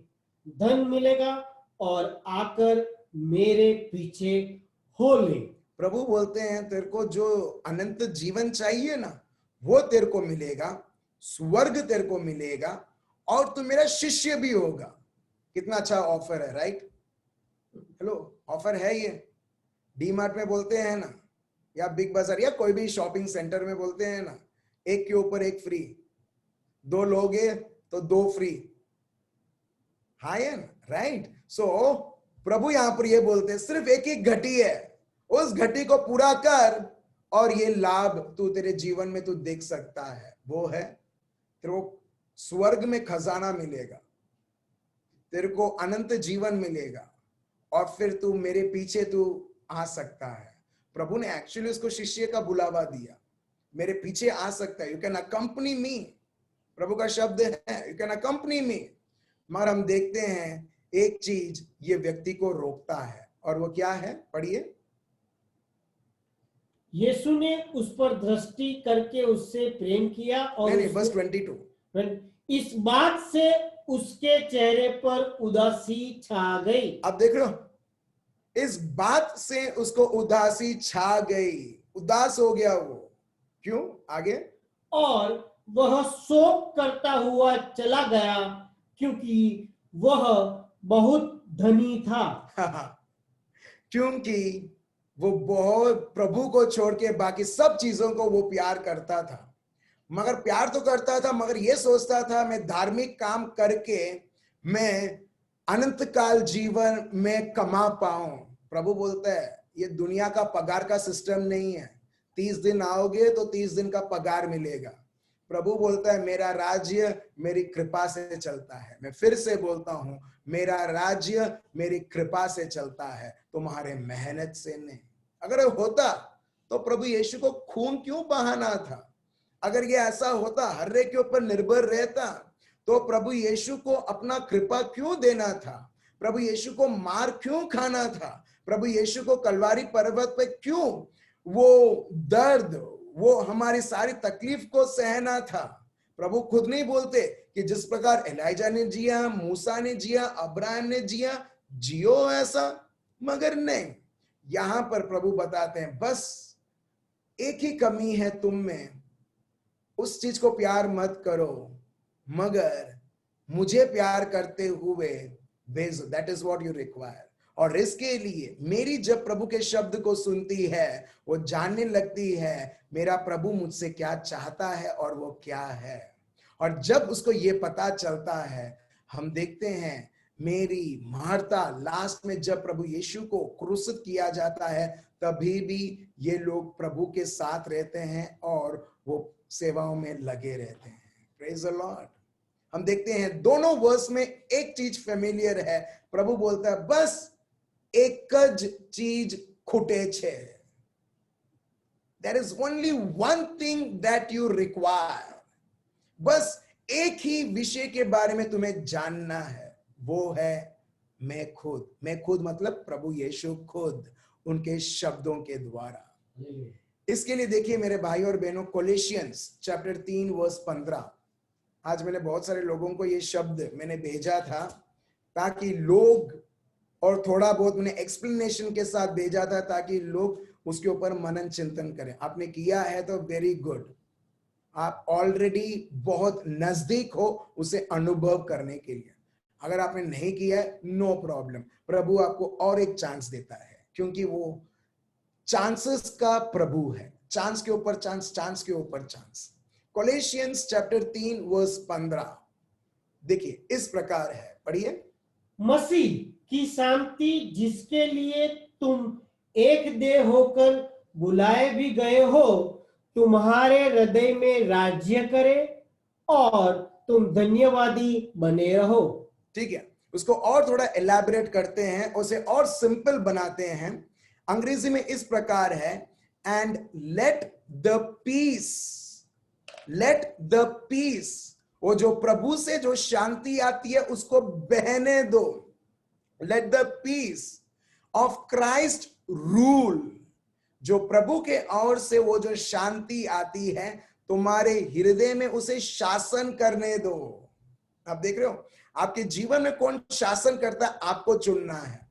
B: धन मिलेगा, और आकर मेरे पीछे हो ले।
A: प्रभु बोलते हैं, तेरे को जो अनंत जीवन चाहिए ना, वो तेरे को मिलेगा, स्वर्ग तेरे को मिलेगा, और तू मेरा शिष्य भी होगा। कितना अच्छा ऑफर है, राइट? हेलो, ऑफर है ये। डी मार्ट में बोलते हैं ना, या बिग बाजार या कोई भी शॉपिंग सेंटर में बोलते हैं ना, एक के ऊपर एक फ्री, दो लोगे तो दो फ्री, हाँ या ना, राइट? सो प्रभु यहां पर ये बोलते हैं, सिर्फ एक ही घटी है, उस घटी को पूरा कर और ये लाभ तू तेरे जीवन में तू देख सकता है। वो है, तेरे को स्वर्ग में खजाना मिलेगा, तेरे को अनंत जीवन मिलेगा, और फिर तू मेरे पीछे तू आ सकता है। प्रभु ने एक्चुअली उसको शिष्य का बुलावा दिया, मेरे पीछे आ सकता है, यू कैन अकम्पनी मी। प्रभु का शब्द है, यू कैन अकम्पनी मी। मगर हम देखते हैं एक चीज ये व्यक्ति को रोकता है, और वो क्या है? पढ़िए।
B: यीशु ने उस पर दृष्टि करके उससे प्रेम किया और
A: नहीं, बस 22।
B: इस बात से उसके चेहरे पर उदासी छा गई।
A: अब देख लो, इस बात से उसको उदासी छा गई, उदास हो गया वो। क्यों? आगे।
B: और वह शोक करता हुआ चला गया, क्योंकि वह बहुत धनी था।
A: क्योंकि वो बहुत प्रभु को छोड़ के बाकी सब चीजों को वो प्यार करता था। मगर प्यार तो करता था, मगर ये सोचता था मैं धार्मिक काम करके मैं अनंत काल जीवन में कमा पाऊं। प्रभु बोलता है, ये दुनिया का पगार का सिस्टम नहीं है, 30 दिन आओगे तो 30 दिन का पगार मिलेगा। प्रभु बोलता है, मेरा राज्य मेरी कृपा से चलता है। मैं फिर से बोलता हूं, मेरा राज्य मेरी कृपा से चलता है, तुम्हारे मेहनत से नहीं। अगर होता तो प्रभु यीशु को खून क्यों बहाना था? अगर ये ऐसा होता, हर एक के ऊपर निर्भर रहता, तो प्रभु यीशु को अपना कृपा क्यों देना था? प्रभु यीशु को मार क्यों खाना था? प्रभु यीशु को कलवारी पर्वत पे क्यों वो दर्द, वो हमारी सारी तकलीफ को सहना था? प्रभु खुद नहीं बोलते कि जिस प्रकार एलाइजा ने जिया, मूसा ने जिया, अब्राहम ने जिया, जियो ऐसा? मगर नहीं, यहां पर प्रभु बताते हैं, बस एक ही कमी है तुम में, उस चीज को प्यार मत करो, मगर मुझे प्यार करते हुए भेजो। That is what you require. और इसके लिए मेरी जब प्रभु के शब्द को सुनती है, वो जानने लगती है मेरा प्रभु मुझसे क्या चाहता है और वो क्या है। और जब उसको ये पता चलता है, हम देखते हैं मेरी मार्था लास्ट में जब प्रभु यीशु को क्रूसित किया जाता है, तभी भी ये लोग प्रभु के साथ रहते हैं और वो सेवाओं में लगे रहते हैं। Praise the Lord. हम देखते हैं दोनों वर्स में एक चीज फेमिलियर है। प्रभु बोलता है बस एक ज चीज खुटे छे। There is only one thing that you require. बस एक ही विषय के बारे में तुम्हें जानना है, वो है मैं खुद। मैं खुद मतलब प्रभु यीशु खुद, उनके शब्दों के द्वारा। इसके लिए देखिए मेरे भाई और बहनों, कोलोसियंस चैप्टर 3 वर्स 15। आज मैंने बहुत सारे लोगों को ये शब्द मैंने भेजा था ताकि लोग, और थोड़ा बहुत मैंने एक्सप्लेनेशन के साथ भेजा था ताकि लोग उसके ऊपर मनन चिंतन करें। आपने किया है तो वेरी गुड, आप ऑलरेडी बहुत नजदीक हो उसे अनुभव करने के लिए। अगर आपने नहीं किया है, नो प्रॉब्लम, प्रभु आपको और एक चांस देता है, क्योंकि वो चांसेस का प्रभु है। चांस के ऊपर चांस, चांस के ऊपर चांस। कोलोसियंस चैप्टर 3 वर्स 15 देखिए इस प्रकार है, पढ़िए।
B: मसीह की शांति जिसके लिए तुम एक देह होकर बुलाए भी गए हो, तुम्हारे हृदय में राज्य करे और तुम धन्यवादी बने रहो।
A: ठीक है, उसको और थोड़ा एलैबोरेट करते हैं, उसे और सिंपल बनाते हैं। अंग्रेजी में इस प्रकार है, एंड लेट द पीस, वो जो प्रभु से जो शांति आती है उसको बहने दो। Let the peace of Christ rule, जो प्रभु के ओर से वो जो शांति आती है तुम्हारे हृदय में, उसे शासन करने दो। आप देख रहे हो आपके जीवन में कौन शासन करता है, आपको चुनना है।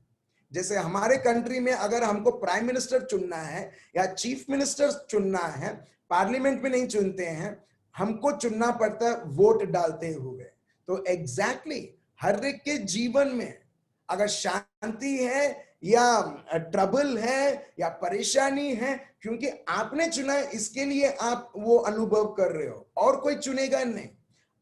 A: जैसे हमारे कंट्री में अगर हमको प्राइम मिनिस्टर चुनना है या चीफ मिनिस्टर चुनना है, पार्लियामेंट में नहीं चुनते हैं, हमको चुनना पड़ता है वोट डालते हुए। तो एग्जैक्टली हर एक के जीवन में अगर शांति है या ट्रबल है या परेशानी है, क्योंकि आपने चुना है, इसके लिए आप वो अनुभव कर रहे हो, और कोई चुनेगा नहीं।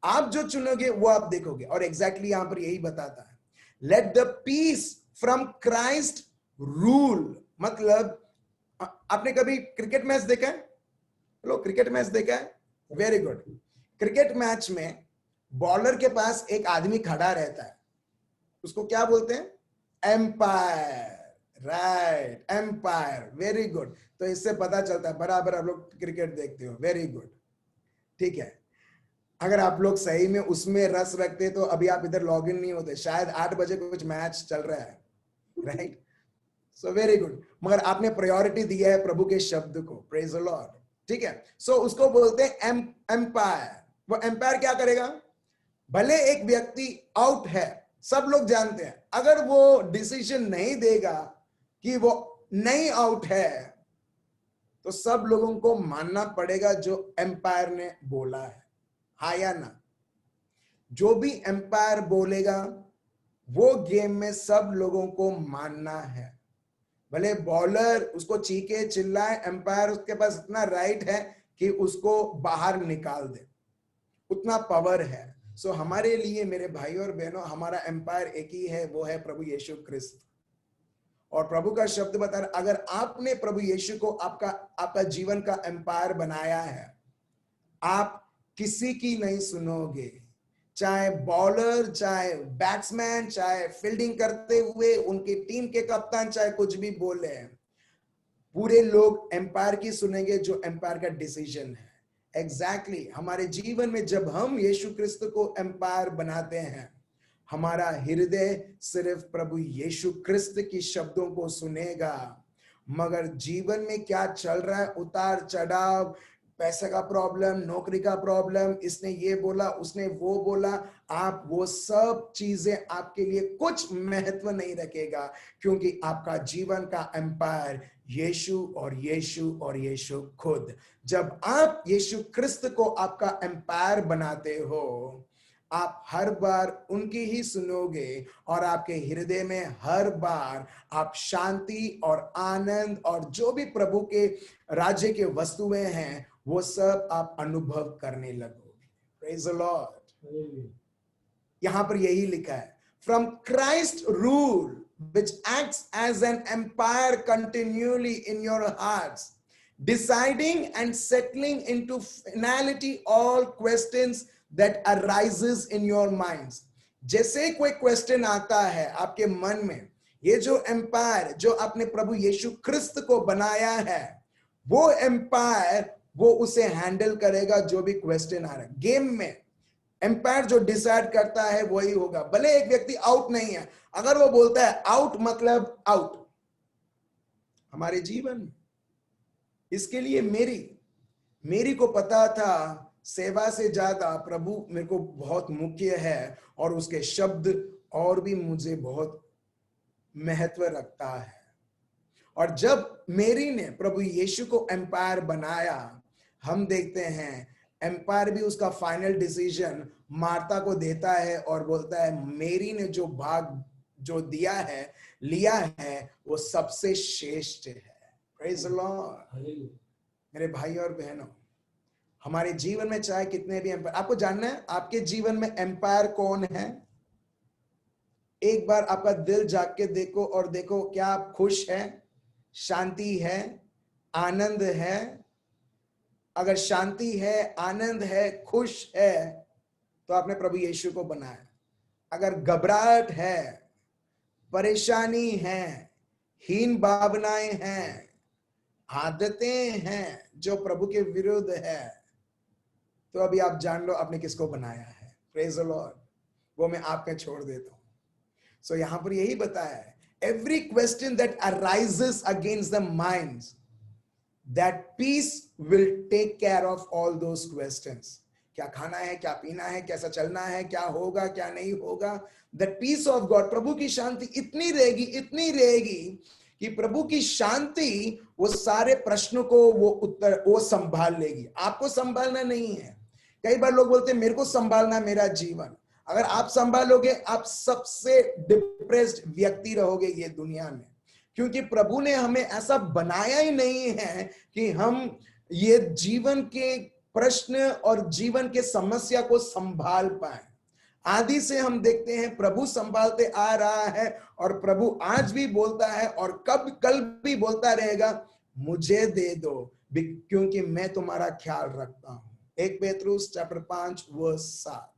A: आप जो चुनोगे वो आप देखोगे। और एग्जैक्टली यहां पर यही बताता है, let the peace from Christ rule. मतलब आपने कभी क्रिकेट मैच देखा है? हेलो, क्रिकेट मैच देखा है? Very good. क्रिकेट मैच में बॉलर के पास एक आदमी खड़ा रहता है, उसको क्या बोलते हैं? Empire. Right, empire, very good. तो इससे पता चलता है बराबर आप लोग क्रिकेट देखते हो, वेरी गुड। ठीक है, अगर आप लोग सही में उसमें रस रखते तो अभी आप इधर लॉग इन नहीं होते, शायद 8 बजे कुछ मैच चल रहा है, राइट? So very good. मगर आपने प्रायोरिटी दिया है प्रभु के शब्द को, प्रेज द लॉर्ड। ठीक है, सो उसको बोलते हैं एम्पायर। वो एम्पायर क्या करेगा? भले एक व्यक्ति आउट है, सब लोग जानते हैं, अगर वो डिसीजन नहीं देगा कि वो नहीं आउट है, तो सब लोगों को मानना पड़ेगा जो एम्पायर ने बोला है, हाँ या ना? जो भी एम्पायर बोलेगा वो गेम में सब लोगों को मानना है। भले बॉलर उसको चीखे चिल्लाए, एम्पायर उसके पास इतना राइट है कि उसको बाहर निकाल दे, उतना पावर है। सो हमारे लिए मेरे भाई और बहनों, हमारा एम्पायर एक ही है, वो है प्रभु यीशु ख्रिस्त। और प्रभु का शब्द बता रहा, अगर आपने प्रभु यीशु को आपका जीवन का एम्पायर बनाया है, आप किसी की नहीं सुनोगे। चाहे बॉलर, चाहे बैट्समैन, चाहे फील्डिंग करते हुए उनकी टीम के कप्तान चाहे कुछ भी बोले, पूरे लोग एम्पायर की सुनेंगे, जो एम्पायर का डिसीजन है। एग्जैक्टली हमारे जीवन में जब हम यीशु क्रिस्त को एम्पायर बनाते हैं, हमारा हृदय सिर्फ प्रभु यीशु क्रिस्त की शब्दों को सुनेगा। मगर जीवन में क्या चल रहा है, उतार चढ़ाव, पैसे का प्रॉब्लम, नौकरी का प्रॉब्लम, इसने ये बोला, उसने वो बोला, आप वो सब चीजें आपके लिए कुछ महत्व नहीं रखेगा, क्योंकि आपका जीवन का एम्पायर यीशु और यीशु और यीशु खुद। जब आप यीशु क्रिस्त को आपका एम्पायर बनाते हो, आप हर बार उनकी ही सुनोगे, और आपके हृदय में हर बार आप शांति और आनंद और जो भी प्रभु के राज्य के वस्तुएं हैं वो सब आप अनुभव करने लगोगे। Praise the Lord. यहां पर यही लिखा है, from Christ rule which acts as an empire continually in your hearts, deciding and settling into finality all questions that arises in your minds. जैसे कोई क्वेश्चन आता है आपके मन में, ये जो एम्पायर जो आपने प्रभु यीशु क्रिस्त को बनाया है, वो एम्पायर वो उसे हैंडल करेगा जो भी क्वेश्चन आ रहा है। गेम में एम्पायर जो डिसाइड करता है वही होगा। भले एक व्यक्ति आउट नहीं है, अगर वो बोलता है आउट मतलब आउट। हमारे जीवन में इसके लिए मेरी को पता था सेवा से ज्यादा प्रभु मेरे को बहुत मुख्य है, और उसके शब्द और भी मुझे बहुत महत्व रखता है। और जब मेरी ने प्रभु यीशु को एम्पायर बनाया, हम देखते हैं एम्पायर भी उसका फाइनल डिसीजन मार्था को देता है और बोलता है मेरी ने जो भाग जो लिया है वो सबसे श्रेष्ठ है। Praise the Lord. मेरे भाई और बहनों, हमारे जीवन में चाहे कितने भी एम्पायर, आपको जानना है आपके जीवन में एम्पायर कौन है। एक बार आपका दिल जाग के देखो और देखो क्या आप खुश हैं, शांति है, आनंद है। अगर शांति है, आनंद है, खुश है, तो आपने प्रभु यीशु को बनाया। अगर घबराहट है, परेशानी है, हीन भावनाएं हैं, आदतें हैं जो प्रभु के विरुद्ध है, तो अभी आप जान लो आपने किसको बनाया है। Praise the Lord. वो मैं आपके छोड़ देता हूं। सो यहां पर यही बताया है, every question that arises against the minds, that peace will take care of all those questions. क्या खाना है, क्या पीना है, कैसा चलना है, क्या होगा, क्या नहीं होगा, that peace of God, प्रभु की शांति इतनी रहेगी कि प्रभु की शांति वो सारे प्रश्नों को वो संभाल लेगी। आपको संभालना नहीं है। कई बार लोग बोलते हैं मेरे को संभालना मेरा जीवन। अगर आप संभालोगे, आप सबसे डिप्रेस्ड व्यक्ति रहोगे ये दुनिया में, क्योंकि प्रभु ने हमें ऐसा बनाया ही नहीं है कि हम ये जीवन के प्रश्न और जीवन के समस्या को संभाल पाए। आदि से हम देखते हैं प्रभु संभालते आ रहा है, और प्रभु आज भी बोलता है और कल भी बोलता रहेगा, मुझे दे दो क्योंकि मैं तुम्हारा ख्याल रखता हूं। 1 पेतरुस चैप्टर 5 वर्स 7।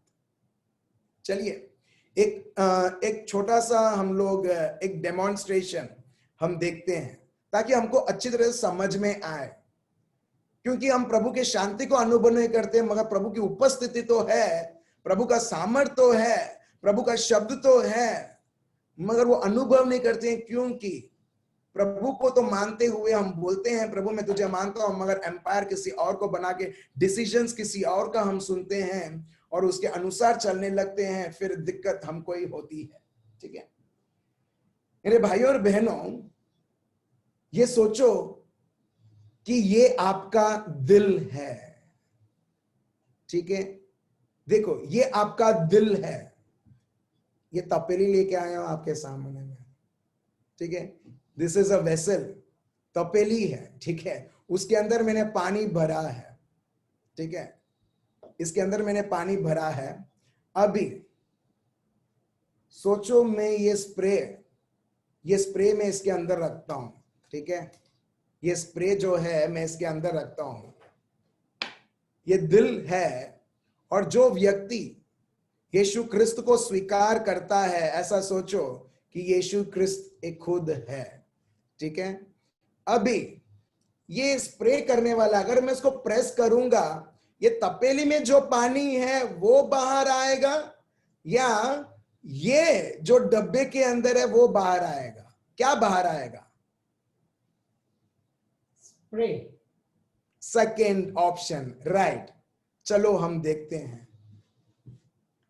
A: चलिए एक छोटा सा हम लोग एक डेमोन्स्ट्रेशन हम देखते हैं ताकि हमको अच्छी तरह से समझ में आए, क्योंकि हम प्रभु के शांति को अनुभव नहीं करते, मगर प्रभु की उपस्थिति तो है, प्रभु का सामर्थ तो है, प्रभु का शब्द तो है, मगर वो अनुभव नहीं करते हैं। क्योंकि प्रभु को तो मानते हुए हम बोलते हैं प्रभु मैं तुझे मानता हूं, मगर एम्पायर किसी और को बना के, डिसीजंस किसी और का हम सुनते हैं और उसके अनुसार चलने लगते हैं, फिर दिक्कत हमको ही होती है। ठीक है मेरे भाइयों और बहनों, ये सोचो कि ये आपका दिल है। ठीक है, देखो ये आपका दिल है। ये तपेली लेके आया हूं आपके सामने में। ठीक है, दिस इज अ वेसल, तपेली है। ठीक है, उसके अंदर मैंने पानी भरा है। ठीक है, इसके अंदर मैंने पानी भरा है। अभी सोचो मैं ये स्प्रे में इसके अंदर रखता हूं। ठीक है, ये स्प्रे जो है मैं इसके अंदर रखता हूं। ये दिल है, और जो व्यक्ति यीशु क्रिस्त को स्वीकार करता है, ऐसा सोचो कि यीशु क्रिस्त एक खुद है। ठीक है, अभी ये स्प्रे करने वाला, अगर मैं इसको प्रेस करूंगा, ये तपेली में जो पानी है वो बाहर आएगा, या ये जो डब्बे के अंदर है वो बाहर आएगा? क्या बाहर आएगा?
B: स्प्रे।
A: Second option, right. चलो हम देखते हैं।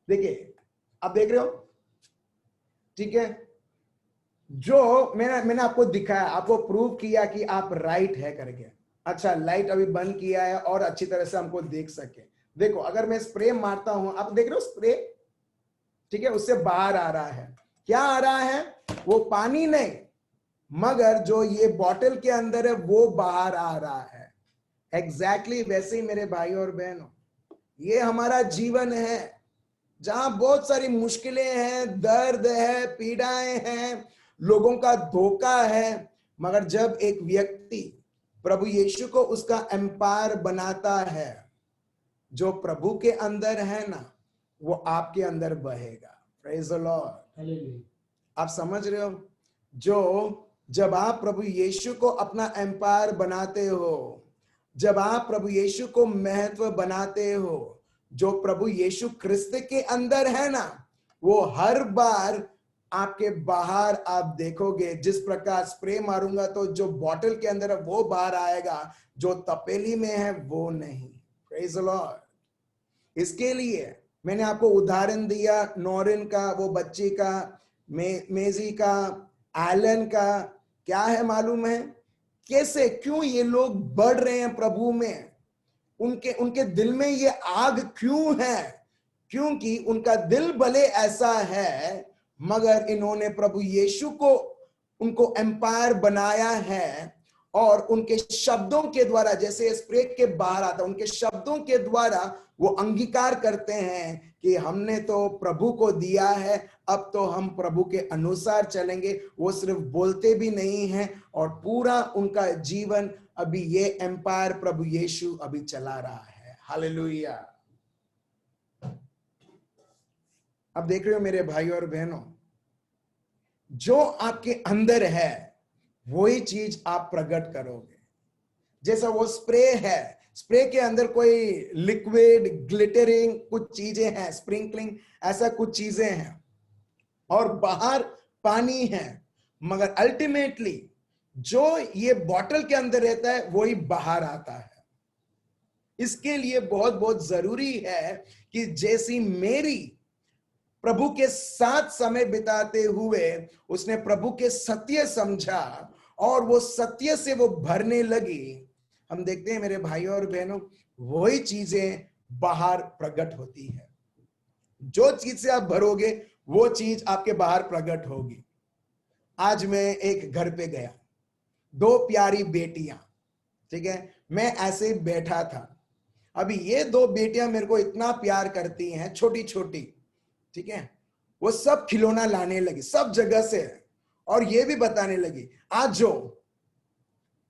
A: देखिए, आप देख रहे हो? ठीक है, जो मैंने आपको दिखाया, आपको प्रूव किया कि आप राइट है करके। अच्छा, लाइट अभी बंद किया है और अच्छी तरह से हमको देख सके। देखो, अगर मैं स्प्रे मारता हूं, आप देख रहे हो स्प्रे? ठीक है, उससे बाहर आ रहा है। क्या आ रहा है? वो पानी नहीं, मगर जो ये बॉटल के अंदर है वो बाहर आ रहा है। एग्जैक्टली वैसे ही मेरे भाई और बहनों, ये हमारा जीवन है, जहां बहुत सारी मुश्किलें हैं, दर्द है, पीड़ाएं हैं, लोगों का धोखा है, मगर जब एक व्यक्ति प्रभु यीशु को उसका एम्पायर बनाता है, जो प्रभु के अंदर है ना, वो आपके अंदर बहेगा। Praise the Lord.
B: हालेलुया।
A: आप समझ रहे हो? जब आप प्रभु यीशु को अपना एम्पायर बनाते हो, जब आप प्रभु यीशु को महत्व बनाते हो, जो प्रभु यीशु क्रिस्त के अंदर है ना, वो हर बार आपके बाहर आप देखोगे, जिस प्रकार स्प्रे मारूंगा तो जो बॉटल के अंदर है वो बाहर आएगा, जो तपेली में है वो नहीं। Praise the Lord. इसके लिए मैंने आपको उदाहरण दिया नॉरिन का, वो बच्ची का, मेजी का, एलन का। क्या है मालूम है कैसे, क्यों ये लोग बढ़ रहे हैं प्रभु में? उनके उनके दिल में ये आग क्यों है? क्योंकि उनका दिल भले ऐसा है, मगर इन्होंने प्रभु यीशु को उनको एम्पायर बनाया है, और उनके शब्दों के द्वारा, जैसे स्प्रे के बाहर आता, उनके शब्दों के द्वारा वो अंगीकार करते हैं कि हमने तो प्रभु को दिया है, अब तो हम प्रभु के अनुसार चलेंगे। वो सिर्फ बोलते भी नहीं हैं, और पूरा उनका जीवन अभी ये एम्पायर प्रभु यीशु अभी चला रहा है। हालेलुया। अब देख रहे हो मेरे भाइयों और बहनों, जो आपके अंदर है वही चीज आप प्रकट करोगे। जैसा वो स्प्रे है, स्प्रे के अंदर कोई लिक्विड, ग्लिटरिंग कुछ चीजें हैं, स्प्रिंकलिंग, ऐसा कुछ चीजें हैं, और बाहर पानी है, मगर अल्टीमेटली जो ये बॉटल के अंदर रहता है वही बाहर आता है। इसके लिए बहुत बहुत जरूरी है कि जैसी मेरी प्रभु के साथ समय बिताते हुए उसने प्रभु के सत्य समझा और वो सत्य से वो भरने लगी, हम देखते हैं मेरे भाइयों और बहनों, वही चीजें बाहर प्रकट होती है। जो चीज से आप भरोगे वो चीज आपके बाहर प्रकट होगी। आज मैं एक घर पे गया, दो प्यारी बेटियां, ठीक है, मैं ऐसे ही बैठा था। अभी ये दो बेटियां मेरे को इतना प्यार करती हैं, छोटी छोटी, ठीक है, वो सब खिलौना लाने लगी सब जगह से, और ये भी बताने लगी आज जो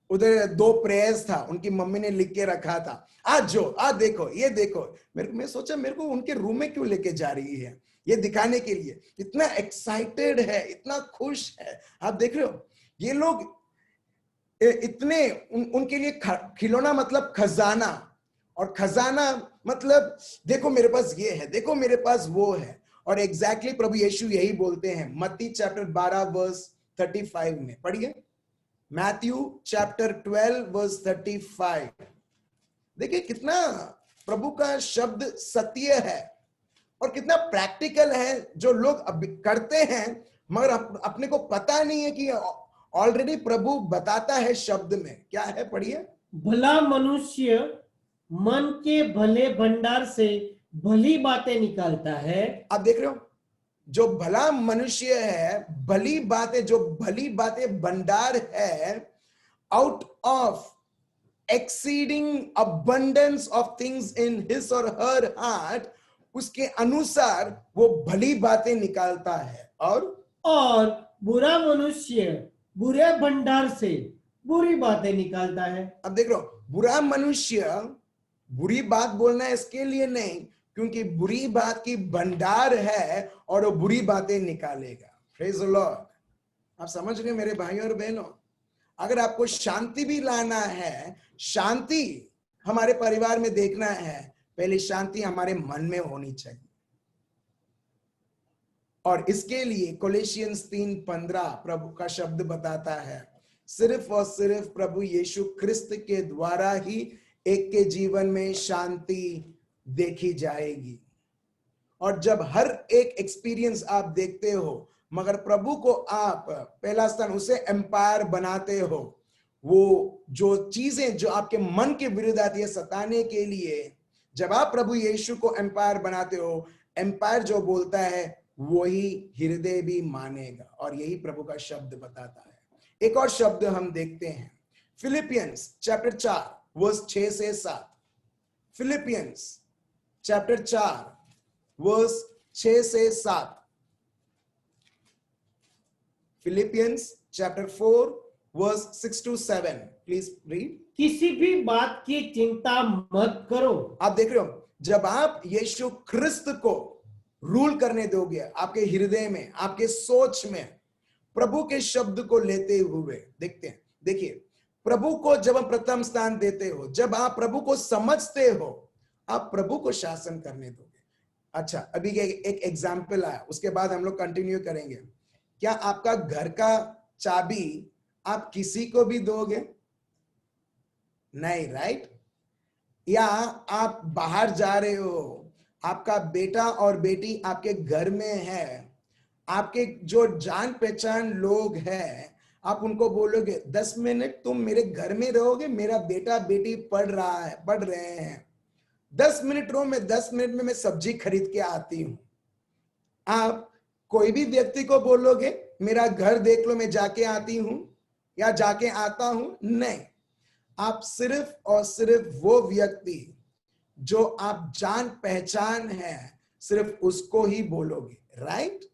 A: उधर दो प्रेयर्स था, उनकी मम्मी ने लिख के रखा था, आज जो आज देखो, ये देखो। मैं सोचा मेरे को उनके रूम में क्यों लेके जा रही है, ये दिखाने के लिए। इतना एक्साइटेड है, इतना खुश है। आप देख रहे हो ये लोग इतने उनके लिए खिलौना मतलब खजाना, और खजाना मतलब देखो मेरे पास ये है, देखो मेरे पास वो है। और एग्जैक्टली प्रभु यीशु यही बोलते हैं मत्ती चैप्टर 12 वर्स 35 में, पढ़िए मैथ्यू चैप्टर 12 वर्स 35। देखिए कितना प्रभु का शब्द सत्य है और कितना प्रैक्टिकल है, जो लोग अब करते हैं मगर अपने को पता नहीं है कि ऑलरेडी प्रभु बताता है शब्द में। क्या है, पढ़िए।
B: भला मनुष्य मन के भले भंडार से भली बातें निकालता है।
A: आप देख रहे हो, जो भला मनुष्य है, भली बातें, जो भली बातें भंडार है, out of exceeding abundance of things in his और हर हार्ट, उसके अनुसार वो भली बातें निकालता है। और
B: बुरा मनुष्य बुरे भंडार से बुरी बातें निकालता है।
A: अब देख लो, बुरा मनुष्य बुरी बात बोलना है इसके लिए नहीं, क्योंकि बुरी बात की भंडार है और वो बुरी बातें निकालेगा। Praise the Lord. आप समझ रहे मेरे भाइयों और बहनों, अगर आपको शांति भी लाना है, शांति हमारे परिवार में देखना है, पहले शांति हमारे मन में होनी चाहिए। और इसके लिए कोलोसियंस 3:15 प्रभु का शब्द बताता है, सिर्फ और सिर्फ प्रभु यीशु क्रिस्त के द्वारा ही एक के जीवन में शांति देखी जाएगी। और जब हर एक एक्सपीरियंस आप देखते हो, मगर प्रभु को आप पहला स्थान उसे एम्पायर बनाते हो, वो जो चीजें जो आपके मन के विरुद्ध आती है सताने के लिए, जब आप प्रभु यीशु को एम्पायर बनाते हो, एम्पायर जो बोलता है वही हृदय भी मानेगा। और यही प्रभु का शब्द बताता है। एक और शब्द हम देखते हैं, फिलिपियंस चैप्टर 4 वर्स 6 से 7। फिलिपियंस चैप्टर 4 वर्स 6 से 7। Philippians chapter 4 verse 6 to 7, please read.
B: किसी भी बात की चिंता मत करो।
A: आप देख रहे हो, जब आप यीशु ख्रिस्त को रूल करने दोगे आपके हृदय में, आपके सोच में, प्रभु के शब्द को लेते हुए, देखते हैं, देखिए, प्रभु को जब आप प्रथम स्थान देते हो, जब आप प्रभु को समझते हो, आप प्रभु को शासन करने दोगे। अच्छा, अभी एक एग्जाम्पल आया, उसके बाद हम लोग कंटिन्यू करेंगे। क्या आपका घर का चाबी आप किसी को भी दोगे? नहीं, राइट? या आप बाहर जा रहे हो, आपका बेटा और बेटी आपके घर में है, आपके जो जान पहचान लोग हैं, आप उनको बोलोगे 10 मिनट तुम मेरे घर में रहोगे, मेरा बेटा बेटी पढ़ रहे हैं, 10 मिनट रहो, मैं 10 मिनट में मैं सब्जी खरीद के आती हूं। आप कोई भी व्यक्ति को बोलोगे मेरा घर देख लो, मैं जाके आती हूं या जाके आता हूं? नहीं, आप सिर्फ और सिर्फ वो व्यक्ति जो आप जान पहचान है, सिर्फ उसको ही बोलोगे, राइट?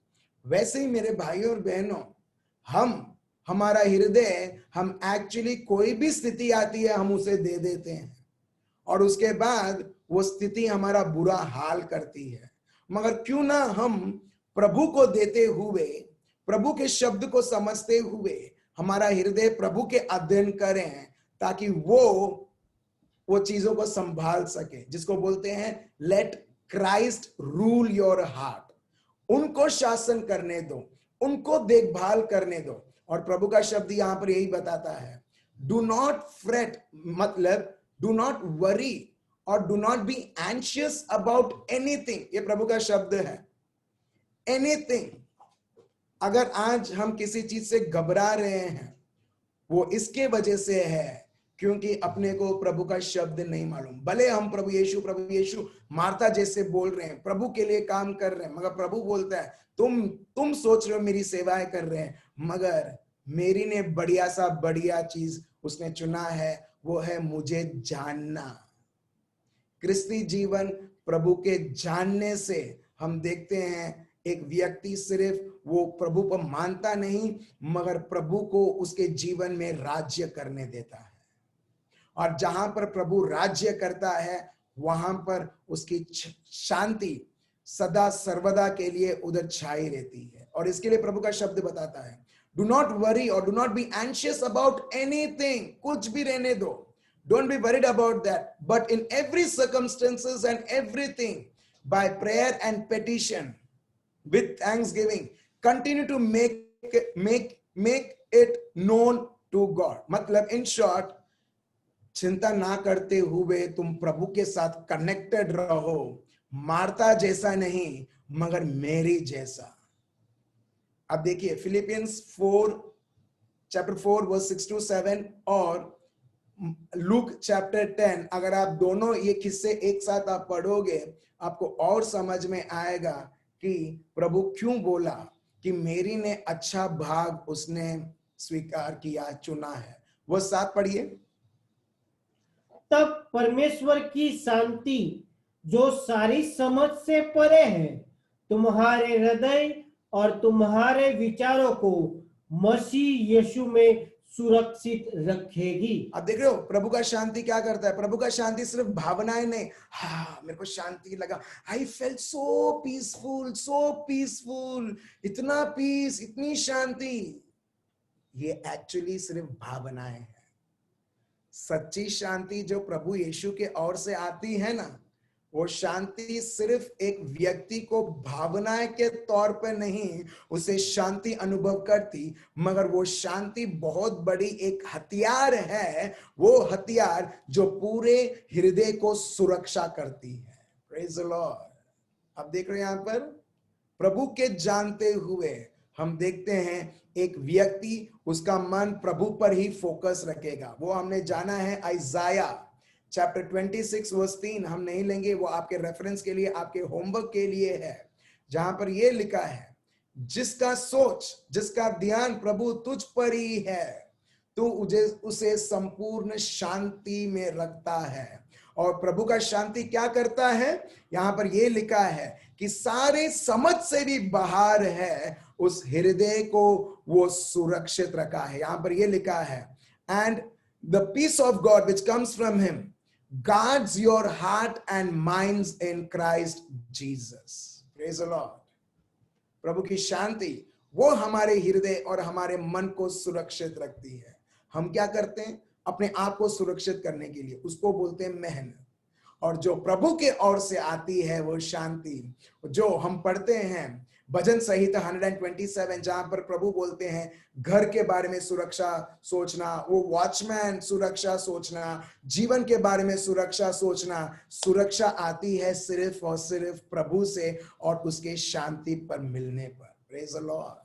A: वैसे ही मेरे भाइयों और बहनों, हमारा हृदय, हम एक्चुअली कोई भी स्थिति आती है हम उसे दे देते हैं, और उसके बाद वो स्थिति हमारा बुरा हाल करती है। मगर क्यों ना हम प्रभु को देते हुए, प्रभु के शब्द को समझते हुए हमारा हृदय प्रभु के अध्ययन करें, ताकि वो चीजों को संभाल सके, जिसको बोलते हैं let Christ rule your heart. उनको शासन करने दो, उनको देखभाल करने दो। और प्रभु का शब्द यहां पर यही बताता है, डू नॉट फ्रेट, मतलब डू नॉट वरी और do not be anxious about anything. ये प्रभु का शब्द है, एनीथिंग। अगर आज हम किसी चीज से घबरा रहे हैं, वो इसके वजह से है क्योंकि अपने को प्रभु का शब्द नहीं मालूम। भले हम प्रभु यीशु मार्था जैसे बोल रहे हैं, प्रभु के लिए काम कर रहे हैं, मगर प्रभु बोलता है तुम सोच रहे हो मेरी सेवाएं कर रहे हैं, मगर मेरी ने बढ़िया चीज उसने चुना है, वो है मुझे जानना। क्रिस्ती जीवन प्रभु के जानने से हम देखते हैं एक व्यक्ति सिर्फ वो प्रभु को मानता नहीं, मगर प्रभु को उसके जीवन में राज्य करने देता है। और जहां पर प्रभु राज्य करता है, वहां पर उसकी शांति सदा सर्वदा के लिए उधर छाई रहती है। और इसके लिए प्रभु का शब्द बताता है, डू नॉट वरी और do not be anxious about anything. कुछ भी रहने दो, don't be worried about that, but in every circumstances and everything by prayer and petition with thanksgiving continue to make it known to God। मतलब in short, चिंता ना करते हुए तुम प्रभु के साथ कनेक्टेड रहो, मार्था जैसा नहीं मगर मेरी जैसा। अब देखिए फिलिपियंस 4 चैप्टर 4 वर्स 6 to 7 और लूक चैप्टर 10, अगर आप दोनों ये किस्से एक साथ आप पढ़ोगे, आपको और समझ में आएगा कि प्रभु क्यों बोला कि मेरी ने अच्छा भाग उसने स्वीकार किया, चुना है। वो 7 पढ़िए।
B: तब परमेश्वर की शांति जो सारी समझ से परे है, तुम्हारे हृदय और तुम्हारे विचारों को मसीह यीशु में सुरक्षित रखेगी।
A: अब देख रहे हो प्रभु का शांति क्या करता है? प्रभु का शांति सिर्फ भावनाएं नहीं, मेरे को शांति लगा, आई फेल्ट सो पीसफुल, इतना पीस, इतनी शांति, ये एक्चुअली सिर्फ भावनाएं हैं। सच्ची शांति जो प्रभु यीशु के ओर से आती है ना, वो शांति सिर्फ एक व्यक्ति को भावनाएं के तौर पर नहीं उसे शांति अनुभव करती, मगर वो शांति बहुत बड़ी एक हथियार है, वो हथियार जो पूरे हृदय को सुरक्षा करती है। Praise the Lord. अब देख रहे हैं यहां पर प्रभु के जानते हुए हम देखते हैं एक व्यक्ति, उसका मन प्रभु पर ही फोकस रखेगा। वो हमने जाना है आइजाया चैप्टर 26 वर्स 3, हम नहीं लेंगे, वो आपके रेफरेंस के लिए, आपके होमवर्क के लिए है, जहां पर ये लिखा है, जिसका सोच, जिसका ध्यान प्रभु तुझ पर ही है, तू उसे संपूर्ण शांति में रखता है। और प्रभु का शांति क्या करता है? यहां पर ये लिखा है कि सारे समझ से भी बाहर है, उस हृदय को वो सुरक्षित रखा है। यहां पर ये लिखा है, and the peace of God which comes from him guards your heart and minds in Christ Jesus. Praise the Lord. प्रभु की शांति वो हमारे हृदय और हमारे मन को सुरक्षित रखती है। हम क्या करते हैं अपने आप को सुरक्षित करने के लिए? उसको बोलते हैं मेहनत। और जो प्रभु के ओर से आती है वो शांति, जो हम पढ़ते हैं भजन संहिता 127, जहां पर प्रभु बोलते हैं घर के बारे में सुरक्षा सोचना, वो वॉचमैन सुरक्षा सोचना, जीवन के बारे में सुरक्षा सोचना। सुरक्षा आती है सिर्फ और सिर्फ प्रभु से और उसके शांति पर मिलने पर। Praise the Lord.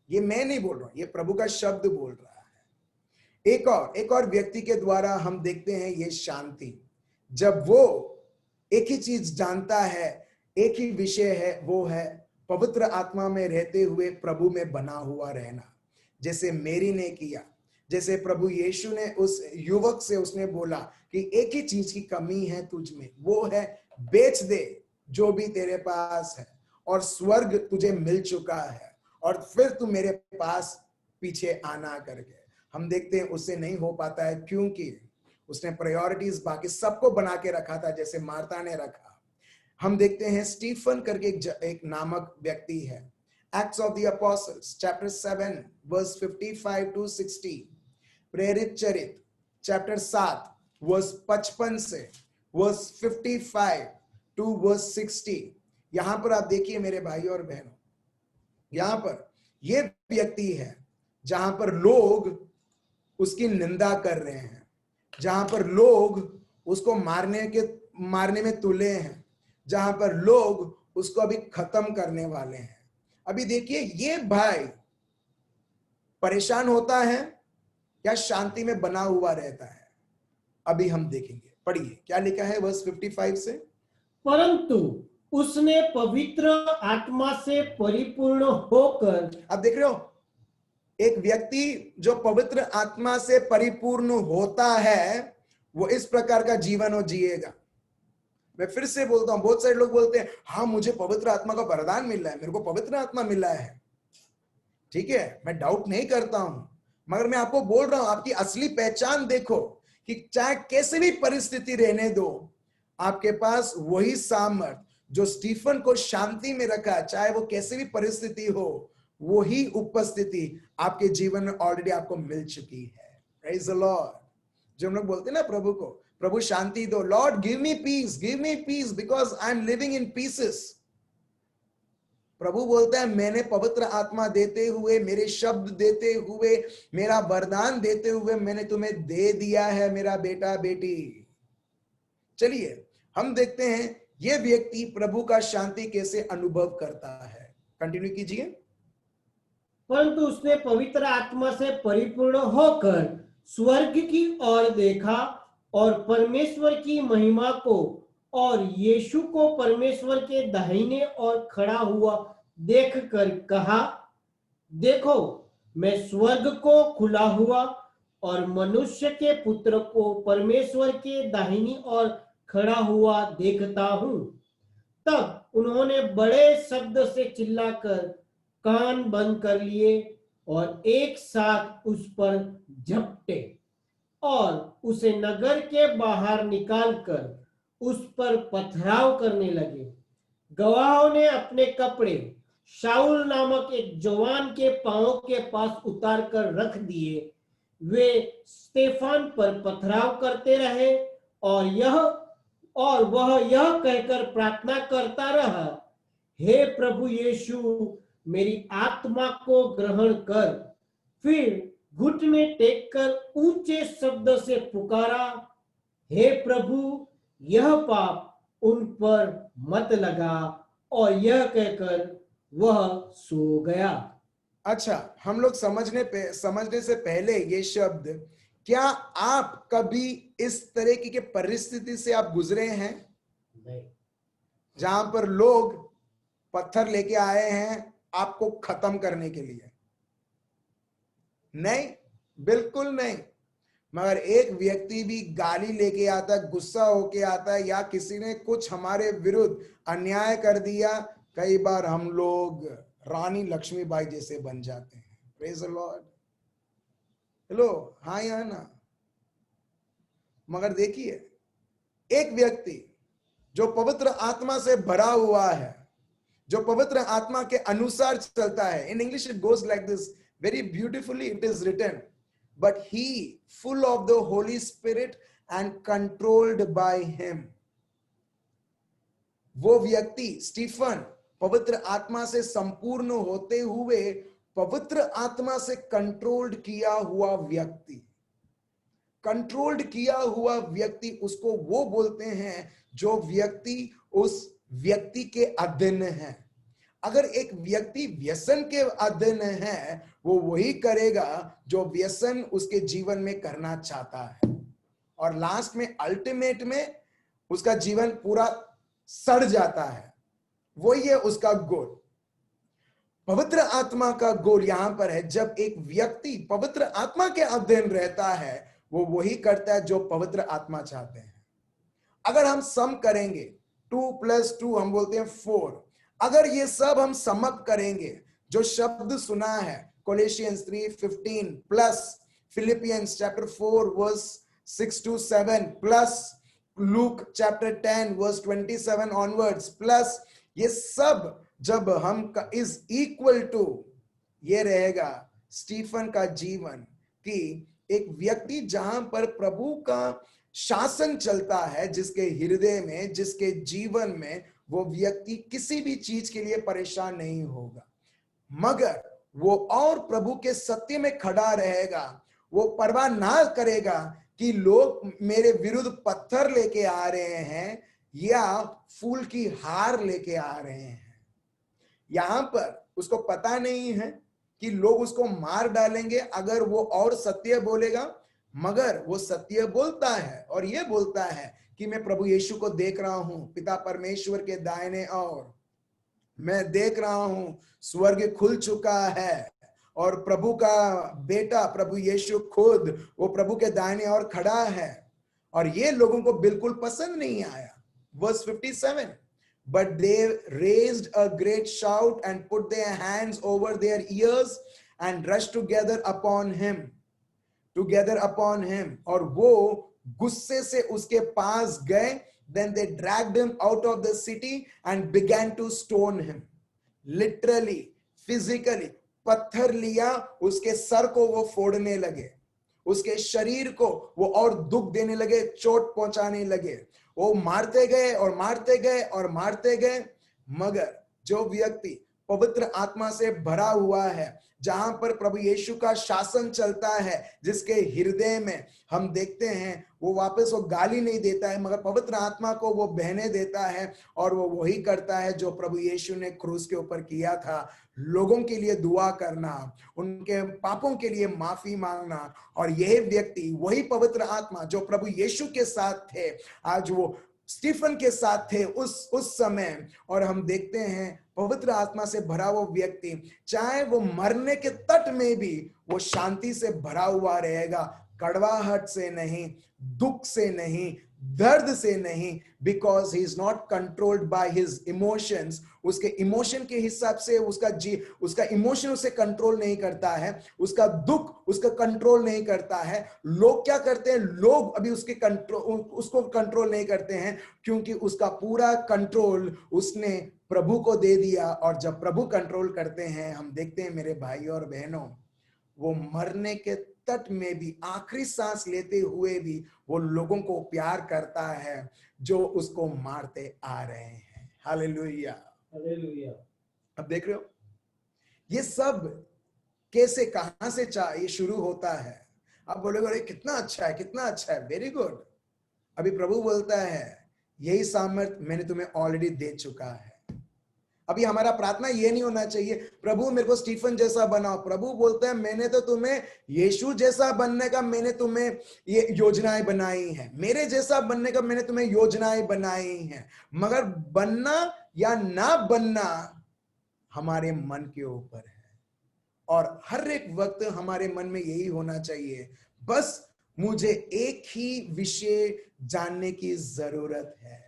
A: ये मैं नहीं बोल रहा हूं, ये प्रभु का शब्द बोल रहा है। एक और व्यक्ति के द्वारा हम देखते हैं ये शांति, जब वो एक ही चीज जानता है, एक ही विषय है, वो है पवित्र आत्मा में रहते हुए प्रभु में बना हुआ रहना। जैसे मेरी ने किया, जैसे प्रभु यीशु ने उस युवक से उसने बोला कि एक ही चीज की कमी है तुझ में, वो है बेच दे जो भी तेरे पास है और स्वर्ग तुझे मिल चुका है और फिर तू मेरे पास पीछे आना करके। हम देखते हैं उससे नहीं हो पाता है क्योंकि उसने प्रायोरिटीज बाकी सबको बना के रखा था, जैसे मार्था ने रखा। हम देखते हैं स्टीफन करके एक नामक व्यक्ति है, Acts of the Apostles chapter 7 verse 55 to 60, प्रेरित चरित चैप्टर 7 वर्स 55 से वर्स 55 to वर्स 60। यहां पर आप देखिए मेरे भाई और बहनों, यहां पर ये व्यक्ति है जहां पर लोग उसकी निंदा कर रहे हैं, जहां पर लोग उसको मारने में तुले हैं, जहां पर लोग उसको अभी खत्म करने वाले हैं। अभी देखिए ये भाई परेशान होता है या शांति में बना हुआ रहता है? अभी हम देखेंगे। पढ़िए क्या लिखा है वर्स 55 से।
B: परंतु उसने पवित्र आत्मा से परिपूर्ण होकर,
A: अब देख रहे हो, एक व्यक्ति जो पवित्र आत्मा से परिपूर्ण होता है वो इस प्रकार का जीवन वो जिएगा। मैं फिर से बोलता हूं, बहुत सारे लोग बोलते हैं हाँ मुझे पवित्र आत्मा का वरदान मिल रहा है, मेरे को पवित्र आत्मा मिला है। ठीक है, मैं डाउट नहीं करता हूं, मगर मैं आपको बोल रहा हूं आपकी असली पहचान देखो कि चाहे कैसे भी परिस्थिति रहने दो, आपके पास वही सामर्थ जो स्टीफन को शांति में रखा, चाहे वो कैसे भी परिस्थिति हो, वही उपस्थिति आपके जीवन में ऑलरेडी आपको मिल चुकी है। Praise the Lord. जो हम लोग बोलते हैं ना प्रभु को, प्रभु शांति दो, Lord give me peace because I am living in pieces. प्रभु बोलता है मैंने पवित्र आत्मा देते हुए, मेरे शब्द देते हुए, मेरा वरदान देते हुए मैंने तुम्हें दे दिया है मेरा बेटा बेटी। चलिए हम देखते हैं यह व्यक्ति प्रभु का शांति कैसे अनुभव करता है। कंटिन्यू कीजिए।
B: परंतु उसने पवित्र आत्मा से परिपूर्ण होकर स्वर्ग की ओर देखा और परमेश्वर की महिमा को और यीशु को परमेश्वर के दाहिने ओर खड़ा हुआ देखकर कहा, देखो मैं स्वर्ग को खुला हुआ और मनुष्य के पुत्र को परमेश्वर के दाहिनी ओर खड़ा हुआ देखता हूं। तब उन्होंने बड़े शब्द से चिल्लाकर कान बंद कर लिए और एक साथ उस पर झपटे और उसे नगर के बाहर निकालकर उस पर पथराव करने लगे। गवाहों ने अपने कपड़े शाऊल नामक एक जवान के पांवों के पास उतार कर रख दिए। वे स्तेफान पर पथराव करते रहे और वह यह कहकर प्रार्थना करता रहा, हे प्रभु यीशु मेरी आत्मा को ग्रहण कर। फिर घुटने टेक कर ऊंचे शब्द से पुकारा, हे प्रभु यह पाप उन पर मत लगा, और यह कहकर वह सो गया।
A: अच्छा, हम लोग समझने से पहले ये शब्द, क्या आप कभी इस तरह की परिस्थिति से आप गुजरे हैं?
B: नहीं।
A: जहां पर लोग पत्थर लेके आए हैं आपको खत्म करने के लिए? नहीं, बिल्कुल नहीं। मगर एक व्यक्ति भी गाली लेके आता है, गुस्सा होके आता है, या किसी ने कुछ हमारे विरुद्ध अन्याय कर दिया, कई बार हम लोग रानी लक्ष्मीबाई जैसे बन जाते हैं। Praise the Lord. हेलो, हाँ या ना? मगर देखिए एक व्यक्ति जो पवित्र आत्मा से भरा हुआ है, जो पवित्र आत्मा के अनुसार चलता है, in English it goes like this, very beautifully it is written, but he full of the Holy Spirit and controlled by him. वो व्यक्ति स्टीफन पवित्र आत्मा से संपूर्ण होते हुए पवित्र आत्मा से कंट्रोल्ड किया हुआ व्यक्ति, कंट्रोल्ड किया हुआ व्यक्ति, उसको वो बोलते हैं जो व्यक्ति उस व्यक्ति के अधीन है। अगर एक व्यक्ति व्यसन के अधीन है, वो वही करेगा जो व्यसन उसके जीवन में करना चाहता है, और लास्ट में अल्टीमेट में उसका जीवन पूरा सड़ जाता है। वही है उसका गोल। पवित्र आत्मा का गोल यहां पर है, जब एक व्यक्ति पवित्र आत्मा के अधीन रहता है, वो वही करता है जो पवित्र आत्मा चाहते हैं। अगर हम सम करेंगे 2 + 2 हम बोलते हैं 4, अगर ये सब हम समअप करेंगे, जो शब्द सुना है Colossians 3:15 plus Philippians chapter 4 verse 6 to 7 plus Luke chapter 10 verse 27 onwards plus, ये सब जब हम इज इक्वल टू ये रहेगा स्टीफन का जीवन, कि एक व्यक्ति जहां पर प्रभु का शासन चलता है, जिसके हृदय में, जिसके जीवन में, वो व्यक्ति किसी भी चीज के लिए परेशान नहीं होगा, मगर वो और प्रभु के सत्य में खड़ा रहेगा। वो परवाह ना करेगा कि लोग मेरे विरुद्ध पत्थर लेके आ रहे हैं या फूल की हार लेके आ रहे हैं। यहां पर उसको पता नहीं है कि लोग उसको मार डालेंगे अगर वो और सत्य बोलेगा, मगर वो सत्य बोलता है और ये बोलता है कि मैं प्रभु यीशु को देख रहा हूं पिता परमेश्वर के दाहिने ओर, मैं देख रहा हूं स्वर्ग खुल चुका है और प्रभु का बेटा प्रभु यीशु खुद वो प्रभु के दाहिने ओर खड़ा है। और ये लोगों को बिल्कुल पसंद नहीं आया। Verse 57, but they raised a great shout and put their hands over their ears and rushed together upon him. और वो गुस्से से उसके पास गए। Then they dragged him out of the city and began to stone him. Literally, physically, पत्थर लिया, उसके sir को वो फोड़ने लगे, उसके शरीर को वो और दुख देने लगे, चोट पहुंचाने लगे। वो मारते गए और मारते गए और मारते गए, मगर जो व्यक्ति पवित्र आत्मा से भरा हुआ है, जहां पर प्रभु यीशु का शासन चलता है, जिसके हृदय में हम देखते हैं वो वापस वो गाली नहीं देता है, मगर पवित्र आत्मा को वो बहने देता है, और वो वही करता है जो प्रभु यीशु ने क्रूस के ऊपर किया था, लोगों के लिए दुआ करना, उनके पापों के लिए माफी मांगना। और यह व्यक्ति वही पवित्र आत्मा जो प्रभु यीशु के साथ थे, आज वो स्टीफन के साथ थे उस समय। और हम देखते हैं पवित्र आत्मा से भरा वो व्यक्ति, चाहे वो मरने के तट में भी वो शांति से भरा हुआ रहेगा, कड़वाहट से नहीं, दुख से नहीं, दर्द से नहीं, because he is not controlled by his emotions. उसके इमोशन के हिसाब से उसका इमोशन उसे कंट्रोल नहीं करता है, उसका दुख उसका कंट्रोल नहीं करता है। लोग क्या करते हैं, लोग अभी उसको कंट्रोल नहीं करते हैं, क्योंकि उसका पूरा कंट्रोल उसने प्रभु को दे दिया। और जब प्रभु कंट्रोल करते हैं, हम देखते हैं मेरे भाई और बहनों, वो मरने के तट में भी, आखिरी सांस लेते हुए भी वो लोगों को प्यार करता है जो उसको मारते आ रहे हैं। Hallelujah, hallelujah. अब देख रहे हो ये सब कैसे, कहां से ये शुरू होता है। आप बोलोगे अरे कितना अच्छा है, कितना अच्छा है, वेरी गुड। अभी प्रभु बोलता है यही सामर्थ मैंने तुम्हें ऑलरेडी दे चुका है। अभी हमारा प्रार्थना ये नहीं होना चाहिए प्रभु मेरे को स्टीफन जैसा बनाओ। प्रभु बोलता है मैंने तो तुम्हें यीशु जैसा बनने का, मैंने तुम्हें ये योजनाएं बनाई हैं, मेरे जैसा बनने का मैंने तुम्हें योजनाएं बनाई हैं, मगर बनना या ना बनना हमारे मन के ऊपर है। और हर एक वक्त हमारे मन में यही होना चाहिए, बस मुझे एक ही विषय जानने की जरूरत है।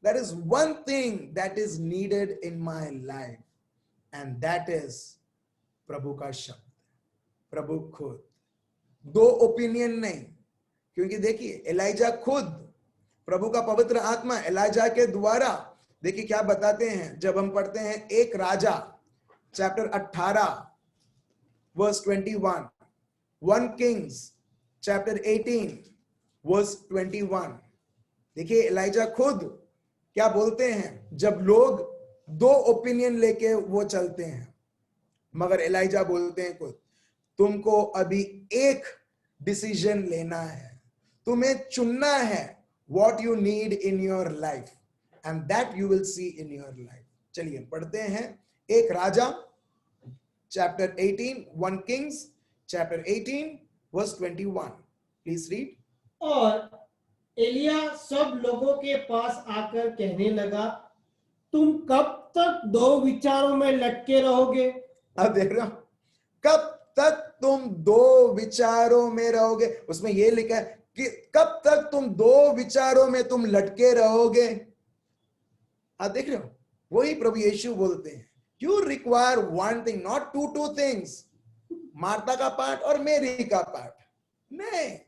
A: There is one thing that is needed in my life, and that is प्रभु का शब्द, प्रभु खुद। दो ओपिनियन नहीं, क्योंकि देखिए एलाइजा खुद प्रभु का पवित्र आत्मा एलाइजा के द्वारा देखिए क्या बताते हैं जब हम पढ़ते हैं एक राजा chapter 18 verse 21, 1 Kings chapter 18 verse 21। देखिए एलाइजा खुद क्या बोलते हैं जब लोग दो ओपिनियन लेके वो चलते हैं, मगर एलाइजा बोलते हैं खुद तुमको अभी एक डिसीजन लेना है, तुम्हें चुनना है what you need in your life and that you will see in your life। चलिए पढ़ते हैं एक राजा chapter 18, 1 Kings chapter 18 verse 21। Please read.
B: और एलिया सब लोगों के पास आकर कहने लगा, तुम कब तक दो विचारों में लटके रहोगे?
A: अब देख रहे हो, कब तक तुम दो विचारों में रहोगे। उसमें ये लिखा है कि कब तक तुम दो विचारों में तुम लटके रहोगे। आप देख रहे हो, वही प्रभु यीशु बोलते हैं you require one thing not two things, Martha का पार्ट और मेरी का पार्ट नहीं,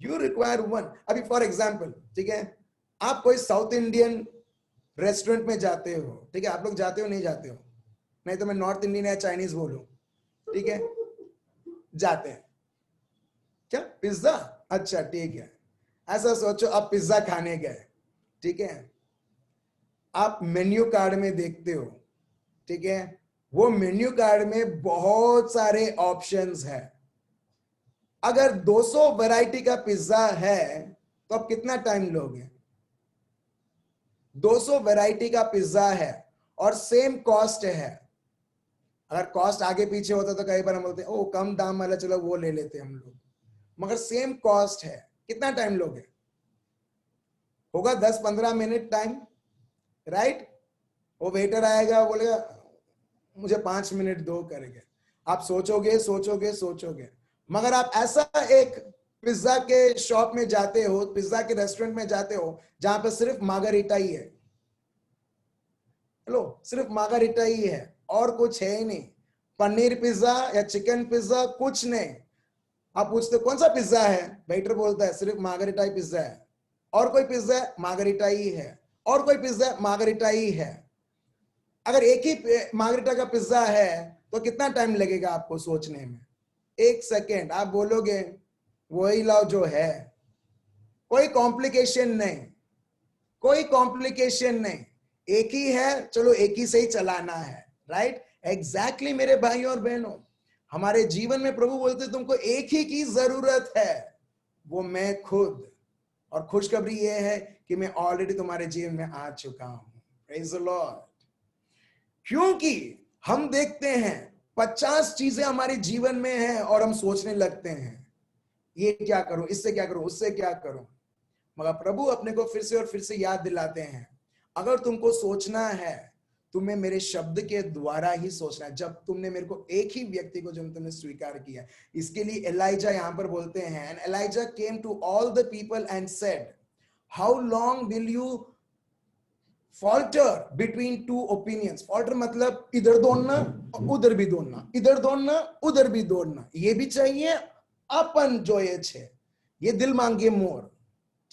A: यू रिक्वायर वन। अभी फॉर एग्जाम्पल, ठीक है, आप कोई साउथ इंडियन रेस्टोरेंट में जाते हो, ठीक है, आप लोग जाते हो नहीं जाते हो? नहीं तो मैं नॉर्थ इंडियन या चाइनीज बोलूं, ठीक है, जाते हैं क्या? पिज्जा, अच्छा ठीक है, ऐसा सोचो आप पिज्जा खाने गए, ठीक है, आप मेन्यू कार्ड में देखते हो, ठीक है, वो मेन्यू कार्ड में बहुत सारे ऑप्शंस है। अगर 200 वैरायटी का पिज्जा है तो आप कितना टाइम लोगे? 200 वैरायटी का पिज्जा है और सेम कॉस्ट है। अगर कॉस्ट आगे पीछे होता तो कई बार हम बोलते हैं ओ कम दाम वाला, चलो वो ले लेते हम लोग, मगर सेम कॉस्ट है, कितना टाइम लोगे? होगा 10-15 मिनट टाइम, राइट? वो वेटर आएगा बोलेगा मुझे 5 मिनट दो करेंगे, आप सोचोगे सोचोगे सोचोगे। मगर आप ऐसा एक पिज्जा के शॉप में जाते हो, पिज्जा के रेस्टोरेंट में जाते हो जहां पर सिर्फ मार्गरीटा ही है, हेलो, सिर्फ मार्गरीटा ही है और कुछ है ही नहीं, पनीर पिज्जा या चिकन पिज्जा कुछ नहीं। आप पूछते कौन सा पिज्जा है, वेटर बोलता है सिर्फ मार्गरीटा ही पिज्जा है, और कोई पिज्जा है मार्गरीटा ही है, और कोई पिज्जा है मार्गरीटा ही है। अगर एक ही मार्गरीटा का पिज्जा है तो कितना टाइम लगेगा आपको सोचने में? 1 सेकेंड। आप बोलोगे वही लाओ जो है, कोई कॉम्प्लिकेशन नहीं, कोई कॉम्प्लिकेशन नहीं, एक ही है, चलो एक ही से ही चलाना है, राइट? एग्जैक्टली मेरे भाई और बहनों, हमारे जीवन में प्रभु बोलते तुमको एक ही की जरूरत है, वो मैं खुद। और खुशखबरी ये है कि मैं ऑलरेडी तुम्हारे जीवन में आ चुका हूं। Praise the Lord. क्योंकि हम देखते हैं 50 चीजें हमारे जीवन में हैं और हम सोचने लगते हैं ये क्या करूं, इससे क्या करूं, उससे क्या करूं, मगर प्रभु अपने को फिर से और फिर से याद दिलाते हैं अगर तुमको सोचना है, तुम्हें मेरे शब्द के द्वारा ही सोचना है। जब तुमने मेरे को एक ही व्यक्ति को जब तुमने स्वीकार किया, इसके लिए एलाइजा यहां पर बोलते हैं, and Elijah came to all the people and said how long will you falter between two opinions. Falter मतलब इधर दौड़ना उधर भी दौड़ना, इधर दौड़ना उधर भी दौड़ना, ये भी चाहिए अपन जो ये छे, ये दिल मांगे मोर,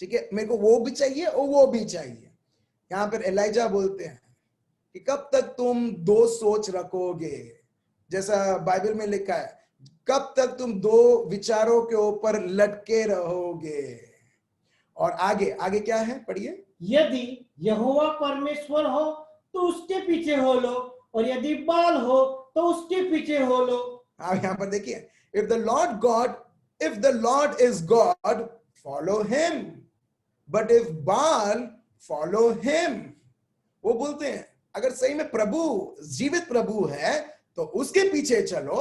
A: ठीक है, मेरे को वो भी चाहिए और वो भी चाहिए। यहां पर एलाइजा बोलते हैं कि कब तक तुम दो सोच रखोगे, जैसा बाइबल में लिखा है, कब तक तुम दो विचारों के ऊपर लटके रहोगे। और आगे आगे क्या है, पढ़िए।
B: यदि यहोवा परमेश्वर हो तो उसके पीछे हो लो, और यदि बाल हो तो उसके पीछे हो लो।
A: आप यहां पर देखिए, if the Lord is God follow him, but if बाल फॉलो हिम। वो बोलते हैं अगर सही में प्रभु जीवित प्रभु है तो उसके पीछे चलो,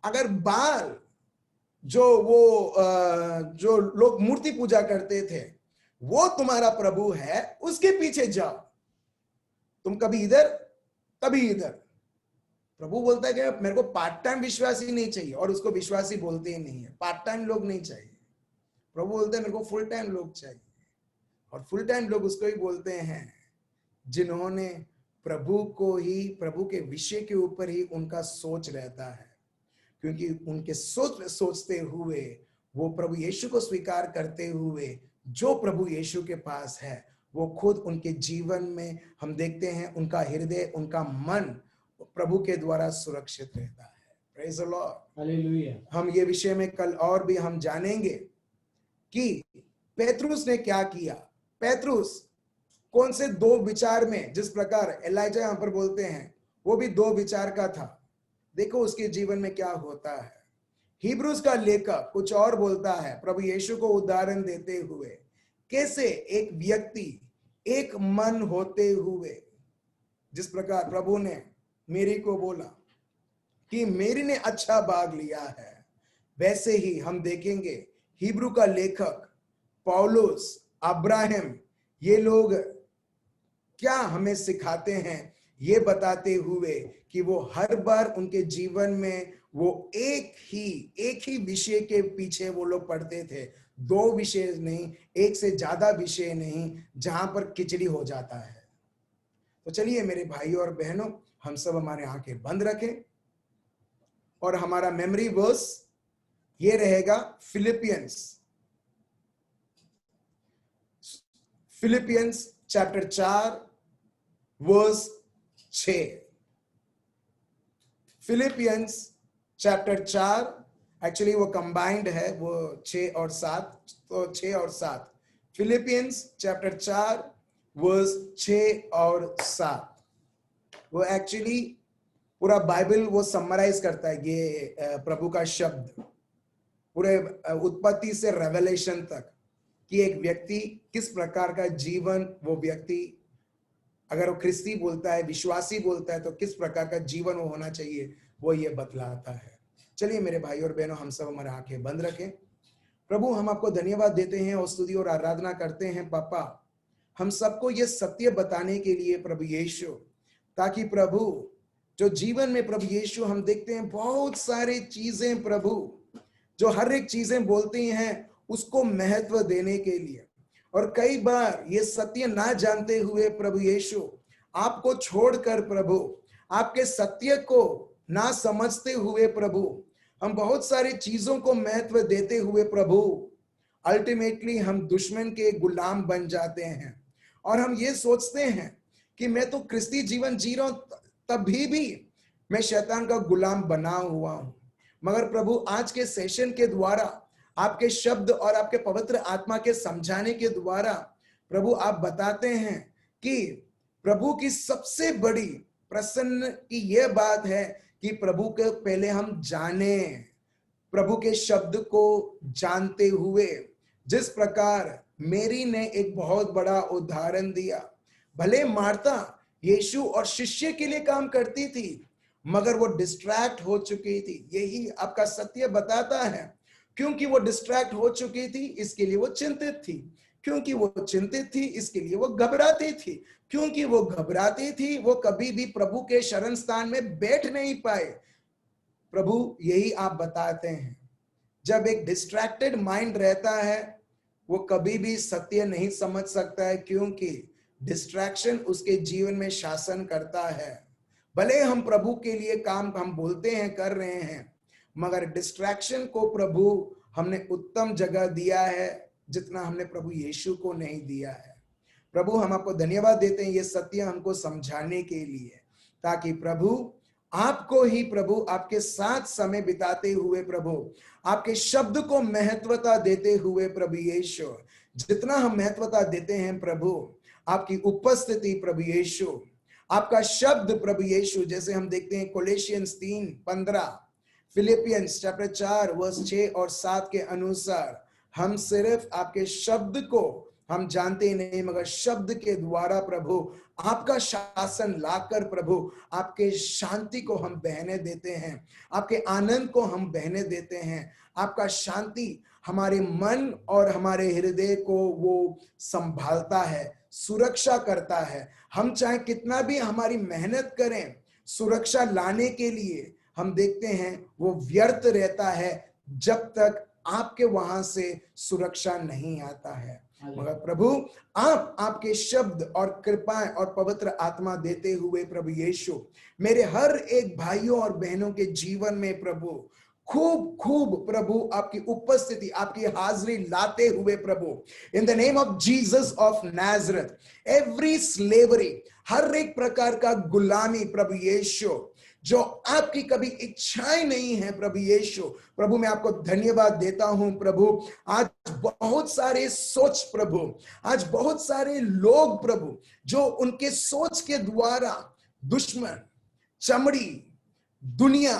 A: अगर बाल जो लोग मूर्ति पूजा करते थे वो तुम्हारा प्रभु है, उसके पीछे जाओ। तुम कभी इधर कभी इधर। प्रभु बोलता है कि मेरे को पार्ट टाइम विश्वासी नहीं चाहिए, और उसको विश्वासी बोलते ही नहीं है, पार्ट टाइम लोग नहीं चाहिए। प्रभु बोलते हैं मेरे को फुल टाइम लोग चाहिए, और फुल टाइम लोग उसको ही बोलते हैं जिन्होंने प्रभु को ही, प्रभु के विषय के ऊपर ही उनका सोच रहता है, क्योंकि उनके सोचते हुए वो प्रभु यीशु को स्वीकार करते हुए जो प्रभु यीशु के पास है, वो खुद उनके जीवन में हम देखते हैं उनका हृदय, उनका मन प्रभु के द्वारा सुरक्षित रहता है। Praise the Lord.
B: हालेलुया।
A: हम ये विषय में कल और भी हम जानेंगे कि पेतरुस ने क्या किया। पेतरुस कौन से दो विचार में, जिस प्रकार एलाइजा यहां पर बोलते हैं, वो भी दो विचार का था। देखो उसके जीवन में क्या होता है। हिब्रूज का लेखक कुछ और बोलता है, प्रभु यीशु को उदाहरण देते हुए, कैसे एक व्यक्ति एक मन होते हुए, जिस प्रकार प्रभु ने मेरी को बोला कि मेरी ने अच्छा भाग लिया है, वैसे ही हम देखेंगे हिब्रू का लेखक पौलुस, अब्राहम, ये लोग क्या हमें सिखाते हैं, ये बताते हुए कि वो हर बार उनके जीवन में वो एक ही विषय के पीछे वो लोग पढ़ते थे। दो विषय नहीं, एक से ज्यादा विषय नहीं, जहां पर खिचड़ी हो जाता है। तो चलिए मेरे भाइयों और बहनों, हम सब हमारे आंखें बंद रखें और हमारा मेमोरी वर्स ये रहेगा Philippians chapter 4 verse 6। Philippians chapter 4, actually वो कंबाइंड है, वो 6 और 7, तो 6 और 7। फिलिपियंस चैप्टर 4 वर्स 6 और 7। वो एक्चुअली पूरा बाइबल वो समराइज करता है, ये प्रभु का शब्द पूरे उत्पत्ति से रेवलेशन तक, कि एक व्यक्ति किस प्रकार का जीवन, वो व्यक्ति अगर वो ख्रिस्ती बोलता है, विश्वासी बोलता है, तो किस प्रकार का जीवन वो होना चाहिए, वो ये बतलाता है। चलिए मेरे भाई और बहनों, हम सब हमारे आंखें बंद रखें। प्रभु, हम आपको धन्यवाद देते हैं और स्तुति और आराधना करते हैं पापा, हम सबको ये सत्य बताने के लिए प्रभु यीशु, ताकि प्रभु जो जीवन में प्रभु यीशु हम देखते हैं बहुत सारी चीजें प्रभु, जो हर एक चीजें बोलती हैं उसको महत्व देने के लिए, और कई बार ये सत्य ना जानते हुए प्रभु यीशु आपको छोड़कर प्रभु, आपके सत्य को ना समझते हुए प्रभु, हम बहुत सारी चीजों को महत्व देते हुए प्रभु, अल्टीमेटली हम दुश्मन के गुलाम बन जाते हैं। और हम ये सोचते हैं कि मैं तो क्रिस्ती जीवन जी रहा हूं, तभी भी मैं शैतान का गुलाम बना हुआ हूं। मगर प्रभु, आज के सेशन के द्वारा, आपके शब्द और आपके पवित्र आत्मा के समझाने के द्वारा प्रभु, आप बताते हैं कि प्रभु की सबसे बड़ी प्रसन्न की यह बात है कि प्रभु के पहले हम जाने, प्रभु के शब्द को जानते हुए, जिस प्रकार मेरी ने एक बहुत बड़ा उदाहरण दिया। भले मार्था यीशु और शिष्य के लिए काम करती थी, मगर वो डिस्ट्रैक्ट हो चुकी थी। यही आपका सत्य बताता है। क्योंकि वो डिस्ट्रैक्ट हो चुकी थी, इसके लिए वो चिंतित थी। क्योंकि वो चिंतित थी, इसके लिए वो घबराती थी। क्योंकि वो घबराती थी, वो कभी भी प्रभु के शरण स्थान में बैठ नहीं पाए। प्रभु, यही आप बताते हैं, जब एक डिस्ट्रैक्टेड माइंड रहता है, वो कभी भी सत्य नहीं समझ सकता है, क्योंकि डिस्ट्रैक्शन उसके जीवन में शासन करता है। भले हम प्रभु के लिए काम हम बोलते हैं, कर रहे हैं, मगर डिस्ट्रैक्शन को प्रभु हमने उत्तम जगह दिया है, जितना हमने प्रभु यीशु को नहीं दिया है। प्रभु, हम आपको धन्यवाद देते हैं ये सत्य हमको समझाने के लिए, ताकि प्रभु आपको ही प्रभु, आपके साथ समय बिताते हुए प्रभु, आपके शब्द को महत्वता देते हुए प्रभु यीशु, जितना हम महत्वता देते हैं प्रभु, आपकी उपस्थिति प्रभु यीशु, आपका शब्द प्रभु यीशु, जैसे हम देखते हैं कोलोसियंस 3:15, फिलिपियंस चैप्टर 4 वर्स 6 और 7 के अनुसार, हम सिर्फ आपके शब्द को हम जानते नहीं, मगर शब्द के द्वारा प्रभु आपका शासन लाकर प्रभु, आपके शांति को हम बहने देते हैं, आपके आनंद को हम बहने देते हैं। आपका शांति हमारे मन और हमारे हृदय को वो संभालता है, सुरक्षा करता है। हम चाहे कितना भी हमारी मेहनत करें सुरक्षा लाने के लिए, हम देखते हैं वो व्यर्थ रहता है जब तक आपके वहां से सुरक्षा नहीं आता है। मगर प्रभु, आप आपके शब्द और कृपाएं और पवित्र आत्मा देते हुए प्रभु यीशु, मेरे हर एक भाइयों और बहनों के जीवन में प्रभु खूब खूब प्रभु आपकी उपस्थिति, आपकी हाजिरी लाते हुए प्रभु, in the name of Jesus of Nazareth, every slavery, हर एक प्रकार का गुलामी प्रभु यीशु, जो आपकी कभी इच्छाएं नहीं है प्रभु यीशु, प्रभु मैं आपको धन्यवाद देता हूं प्रभु। आज बहुत सारे सोच प्रभु, आज बहुत सारे लोग प्रभु, जो उनके सोच के द्वारा दुश्मन, चमड़ी, दुनिया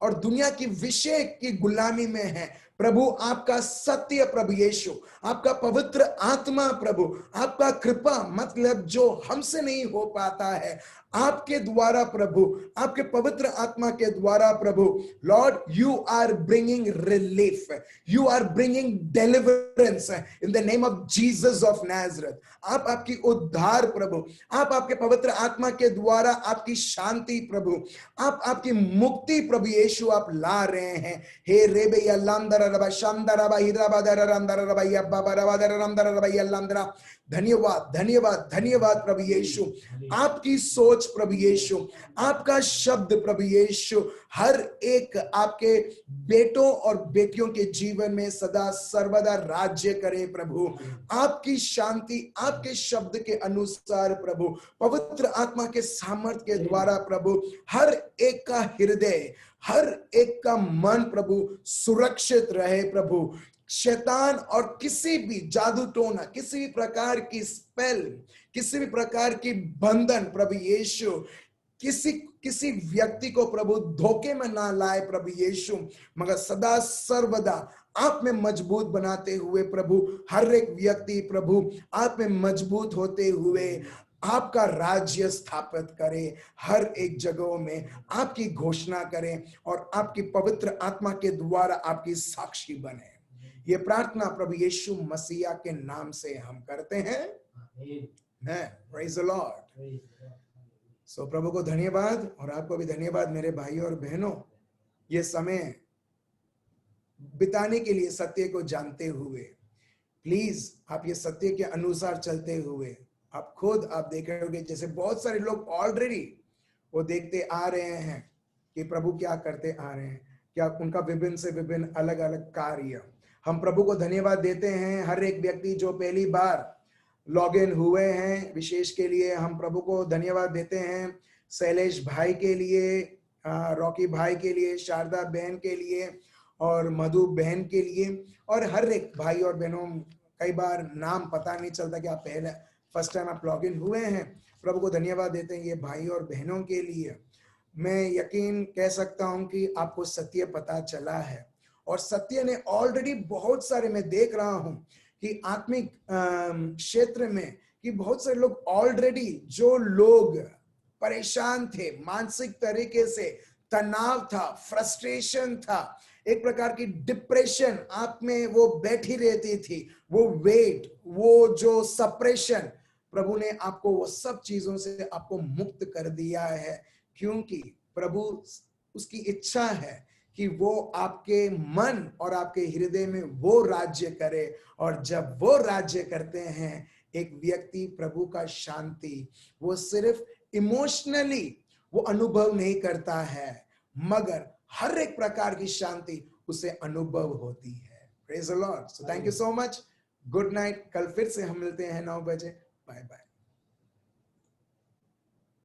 A: और दुनिया की विषय की गुलामी में है प्रभु, आपका सत्य प्रभु यीशु, आपका पवित्र आत्मा प्रभु, आपका कृपा, मतलब जो हमसे नहीं हो पाता है, आपके द्वारा प्रभु, आपके पवित्र आत्मा के द्वारा प्रभु, Lord you are bringing relief, you are bringing deliverance in the name of Jesus of Nazareth. आप आपकी उद्धार प्रभु, आप आपके पवित्र आत्मा के द्वारा आपकी शांति प्रभु, आप आपकी मुक्ति प्रभु यीशु आप ला रहे हैं। हे रेबे अल्लामदर रबा शामदर रबा हिराबादर रामदर रबा यब्बा बराबादर रामदर रबा अल्लामदर। धन्यवाद धन्यवाद धन्यवाद प्रभु यीशु, आपकी सोच प्रभु यीशु, आपका शब्द प्रभु यीशु हर एक आपके बेटों और बेटियों के जीवन में सदा सर्वदा राज्य करे प्रभु। आपकी शांति आपके शब्द के अनुसार प्रभु, पवित्र आत्मा के सामर्थ्य के द्वारा प्रभु, हर एक का हृदय, हर एक का मन प्रभु सुरक्षित रहे प्रभु। शैतान और किसी भी जादू टोना, किसी भी प्रकार की स्पेल, किसी भी प्रकार की बंधन प्रभु यीशु किसी व्यक्ति को प्रभु धोखे में ना लाए प्रभु यीशु, मगर सदा सर्वदा आप में मजबूत बनाते हुए प्रभु, हर एक व्यक्ति प्रभु आप में मजबूत होते हुए आपका राज्य स्थापित करे, हर एक जगहों में आपकी घोषणा करें और आपकी पवित्र आत्मा के द्वारा आपकी साक्षी बने। ये प्रार्थना प्रभु यीशु मसीहा के नाम से हम करते हैं। Praise the Lord. सो प्रभु को धन्यवाद और आपको भी धन्यवाद मेरे भाई और बहनों, ये समय बिताने के लिए सत्य को जानते हुए, प्लीज आप ये सत्य के अनुसार चलते हुए आप खुद आप देख रहे होंगे, जैसे बहुत सारे लोग ऑलरेडी वो देखते आ रहे हैं कि प्रभु क्या करते आ रहे हैं, क्या उनका विभिन्न से विभिन्न अलग अलग कार्य। हम प्रभु को धन्यवाद देते हैं, हर एक व्यक्ति जो पहली बार लॉग इन हुए हैं विशेष के लिए हम प्रभु को धन्यवाद देते हैं। शैलेश भाई के लिए, रॉकी भाई के लिए, शारदा बहन के लिए और मधु बहन के लिए, और हर एक भाई और बहनों, कई बार नाम पता नहीं चलता कि आप पहले फर्स्ट टाइम आप लॉग इन हुए हैं, प्रभु को धन्यवाद देते हैं ये भाई और बहनों के लिए। मैं यकीन कह सकता हूं कि आपको सत्य पता चला है, और सत्य ने ऑलरेडी बहुत सारे, मैं देख रहा हूं कि आत्मिक क्षेत्र में कि बहुत सारे लोग ऑलरेडी, जो लोग परेशान थे, मानसिक तरीके से तनाव था, फ्रस्ट्रेशन था, एक प्रकार की डिप्रेशन आप में वो बैठी रहती थी, वो वेट, वो जो सप्रेशन, प्रभु ने आपको वो सब चीजों से आपको मुक्त कर दिया है, क्योंकि प्रभु उसकी इच्छा है कि वो आपके मन और आपके हृदय में वो राज्य करे। और जब वो राज्य करते हैं, एक व्यक्ति प्रभु का शांति वो सिर्फ इमोशनली वो अनुभव नहीं करता है, मगर हर एक प्रकार की शांति उसे अनुभव होती है। Praise the Lord. So thank you so much, good night. कल फिर से हम मिलते हैं 9 बजे। Bye bye.